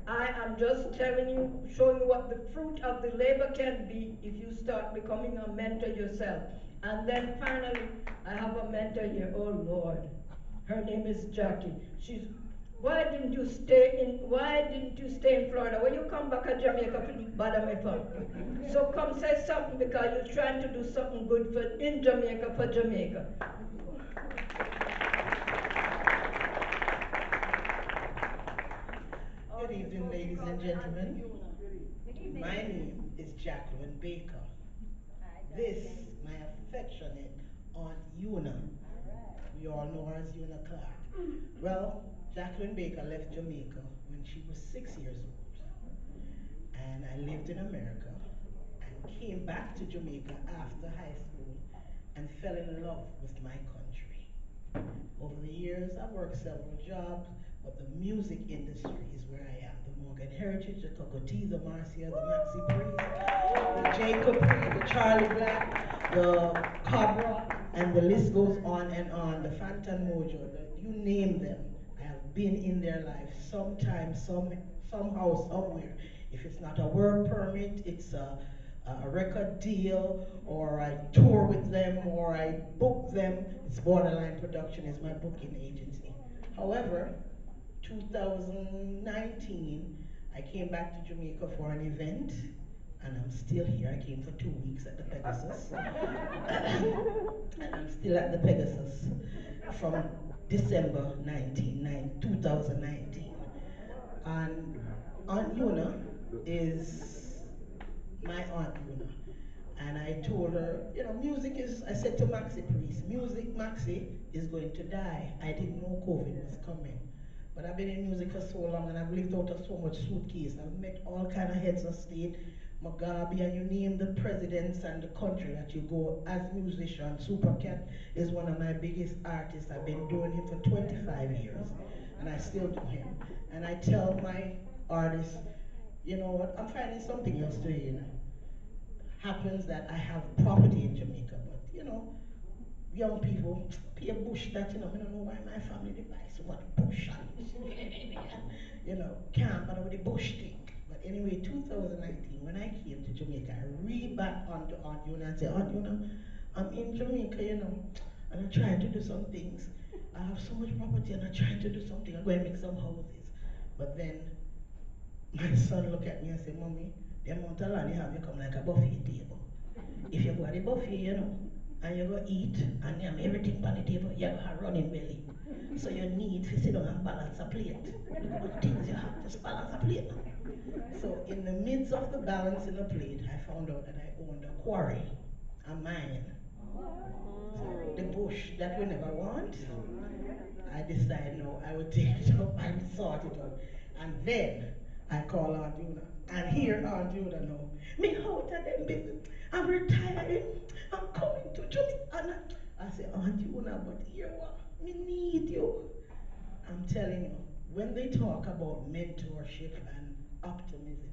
I am just telling you, showing you what the fruit of the labor can be if you start becoming a mentor yourself. And then finally, I have a mentor here. Oh Lord. Her name is Jackie. Why didn't you stay in Florida? When you come back to Jamaica, bother me for. So come say something because you're trying to do something good in Jamaica for Jamaica. Good evening, ladies and gentlemen. My name is Jacqueline Baker. This, my affectionate Aunt Una. We all know her as Una Clarke. Well, Jacqueline Baker left Jamaica when she was 6 years old. And I lived in America and came back to Jamaica after high school and fell in love with my country. Over the years, I've worked several jobs, but the music industry is where I am. The Morgan Heritage, the Cocotee, the Marcia, the Maxi Priest, the Jacob Priest, the Charlie Black, the Cobra, and the list goes on and on. The Phantom Mojo, you name them. I have been in their life sometime, somehow, somewhere. If it's not a work permit, it's a record deal, or I tour with them, or I book them. It's Borderline Production is my booking agency. However, 2019, I came back to Jamaica for an event, and I'm still here. I came for 2 weeks at the Pegasus. And I'm still at the Pegasus from December 2019. And Aunt Una is my Aunt Una. And I told her, you know, I said to Maxi Priest, Maxi is going to die. I didn't know COVID was coming. But I've been in music for so long, and I've lived out of so much suitcase. I've met all kind of heads of state, Mugabe, and you name the presidents and the country that you go as musician. Supercat is one of my biggest artists. I've been doing him for 25 years, and I still do him. And I tell my artists, you know what, I'm finding something else to you know. Happens that I have property in Jamaica, but you know, young people pay a bush that, you know, I don't know why my family device so much bush and you know, can't bother with the bush thing. But anyway, 2019, when I came to Jamaica, I read back onto Aunt Una and said, Aunt Una, I'm in Jamaica, you know, and I'm trying to do some things. I have so much property and I'm trying to do something. I'm going to make some houses. But then my son looked at me and said, Mommy, the amount of land you have, you come like a buffet table. If you go to the buffet, you know, and you go eat, and you have everything on the table, you have a running belly. So you need to sit down and balance a plate. Look how much things you have, just balance a plate now. So in the midst of the balancing a plate, I found out that I owned a quarry, a mine. So the bush that we never want, I decided no, I would take it up and sort it out. And then I call Aunt Una. And here Aunt Una know. Me out of them business. I'm retiring. I'm coming to Jamaica. And I say, Aunt Una, but here what? Me need you. I'm telling you, when they talk about mentorship and optimism,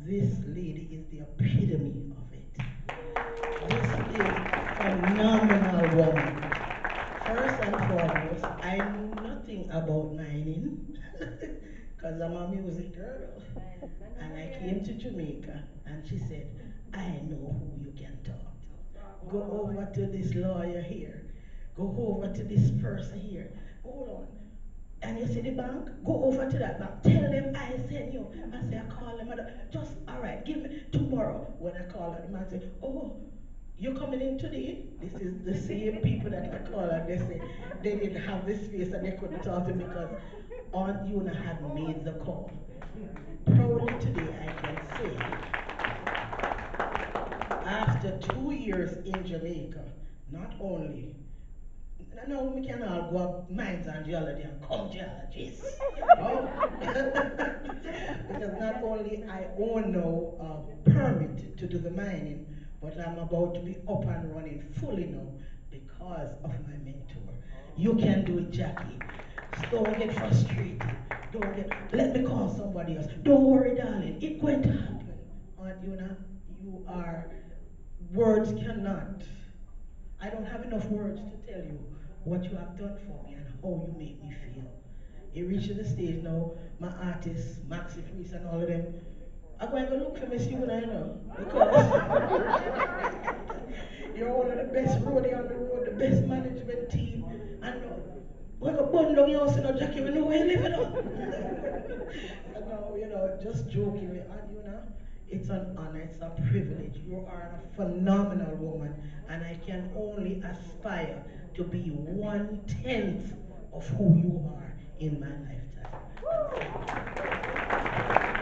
this lady is the epitome of it. This is a phenomenal woman. First and foremost, I knew nothing about mining because I'm a music girl. And I came to Jamaica and she said, I know who you can talk to. Go over to this lawyer here. Go over to this person here. Hold on. And you see the bank? Go over to that bank. Tell them I sent you. I say, I call them. Just, all right, give me tomorrow. When I call her, the man say, oh, you're coming in today? This is the same people that I call and they say they didn't have the space and they couldn't talk to me because Aunt Una had made the call. Proudly today I can say, after 2 years in Jamaica, not only now we can all go up mines and geology and come geologists. Oh. Because not only I own now a permit to do the mining, but I'm about to be up and running fully now because of my mentor. You can do it, Jackie. Just don't get frustrated. Let me call somebody else. Don't worry, darling. It's going to happen. Aunt Una, you are, words cannot. I don't have enough words to tell you what you have done for me and how you make me feel. It reaches the stage now, my artists, Maxi Priest and all of them, I'm going to look for Miss Una, you know, because you're one of the best roadie on the road, the best management team, and we're going to burn down your house, you know, Jackie, we know where you live, you know. And now, you know, just jokingly, and you know, it's an honor, it's a privilege. You are a phenomenal woman, and I can only aspire to be 1/10 of who you are in my lifetime.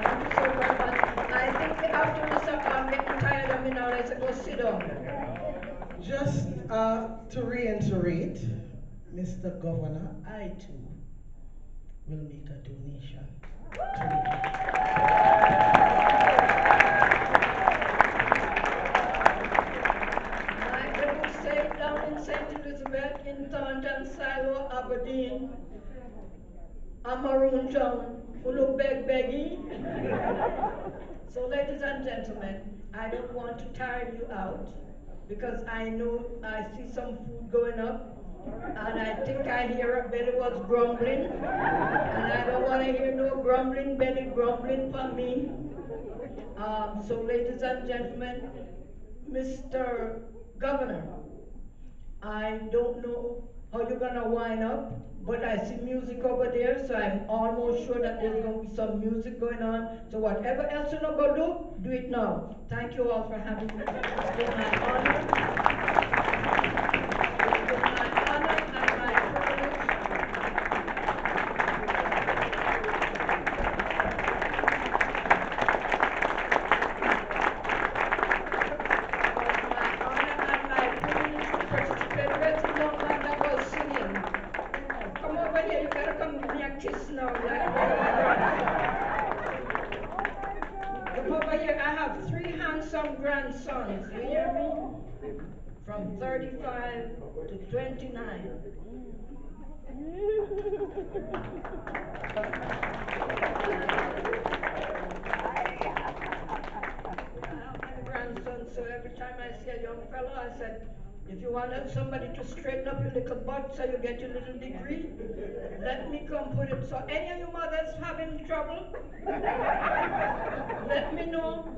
Thank you so very much. I think the optimists are getting tired of me now. Let's go sit down. Just to reiterate, Mr. Governor, I too will make a donation to Like they would say down in St. Elizabeth, in Taunton, Silo, Aberdeen, a maroon town, full of begging. So ladies and gentlemen, I don't want to tire you out because I know I see some food going up and I think I hear a belly was grumbling and I don't want to hear no grumbling belly grumbling for me. So ladies and gentlemen, Mr. Governor, I don't know how you're gonna wind up, but I see music over there, so I'm almost sure that there's gonna be some music going on. So whatever else you're not gonna do it now. Thank you all for having me. It's been my honor. It's been my honor and my privilege. Come over here, I have 3 handsome grandsons, you hear me? From 35 to 29. Grandson, so every time I see a young fellow, I said, if you want somebody to straighten up your little butt so you get your little degree, let me come put it. So any of you mothers having trouble, let me know.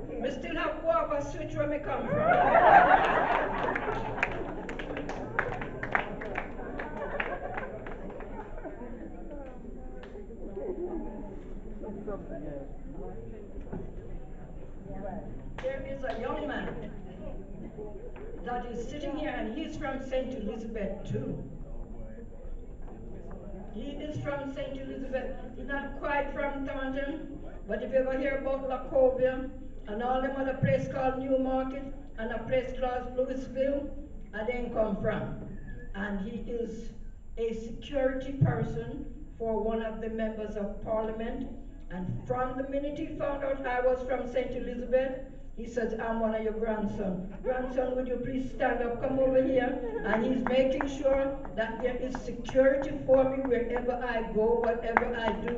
We still have guava switch where me come from. There is a young man that is sitting here, and he's from St. Elizabeth too. He is from St. Elizabeth. He's not quite from Thornton, but if you ever hear about Lacovia and all them other place called Newmarket and a place called Louisville, I didn't come from. And he is a security person for one of the members of parliament. And from the minute he found out I was from St. Elizabeth, he says, I'm one of your grandson. Grandson, would you please stand up, come over here? And he's making sure that there is security for me wherever I go, whatever I do.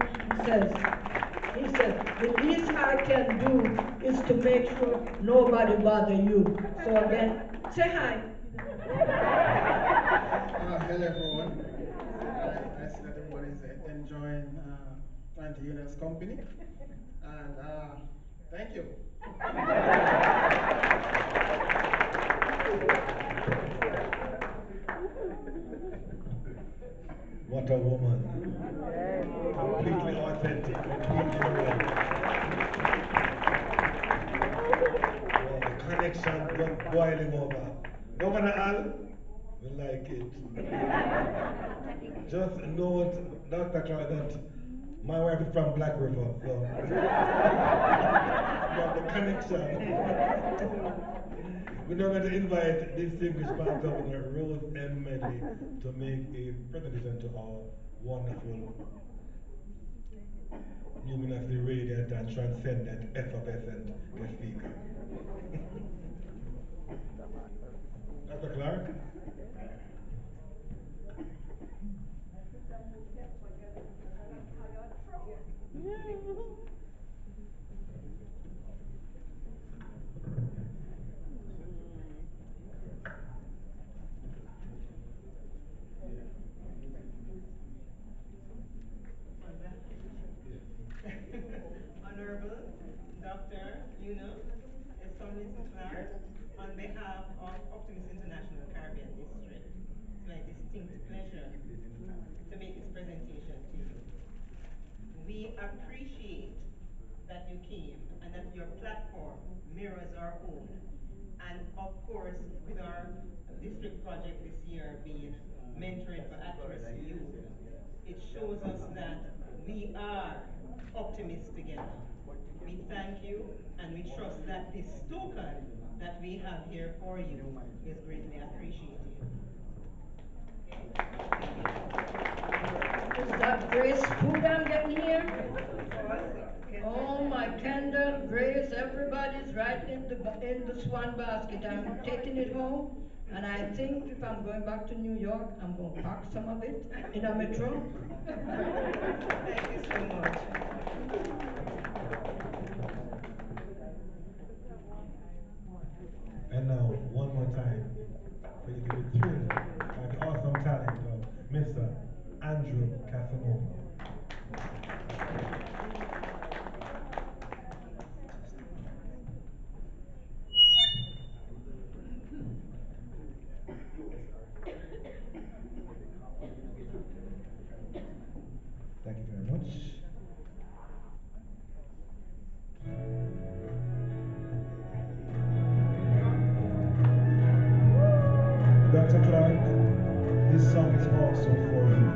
He says, the least I can do is to make sure nobody bother you. So again, say hi. Hello everyone. I see that everybody's enjoying Auntie Una's company. And thank you. What a woman. Completely authentic, completely real. Oh, the connection just boiling over. Governor Al, we like it. Just note, Dr. Clarke, that my wife is from Black River, so you have the connection. We're now going to invite distinguished past Governor Rose M. Medley to make a presentation to our wonderful, luminously radiant and transcendent, effervescent guest speaker. Dr. Clarke? Honorable Dr. Mrs. Clarke, on behalf of Optimist International Caribbean District, it's my distinct pleasure to make this presentation to you. We appreciate that you came and that your platform mirrors our own. And of course, with our district project this year being mentoring for at-risk youth, it shows us that we are optimists together. We thank you and we trust that this token that we have here for you is greatly appreciated. Is that Grace food I'm getting here? Oh, my candle, Grace, everybody's right in the swan basket. I'm taking it home, and I think if I'm going back to New York, I'm going to pack some of it in a metro. Thank you so much. And now, one more time, for you to be thrilled by the awesome talent of Mr. Andrew Casanova. Thank you very much. Dr. Clarke, this song is also for you.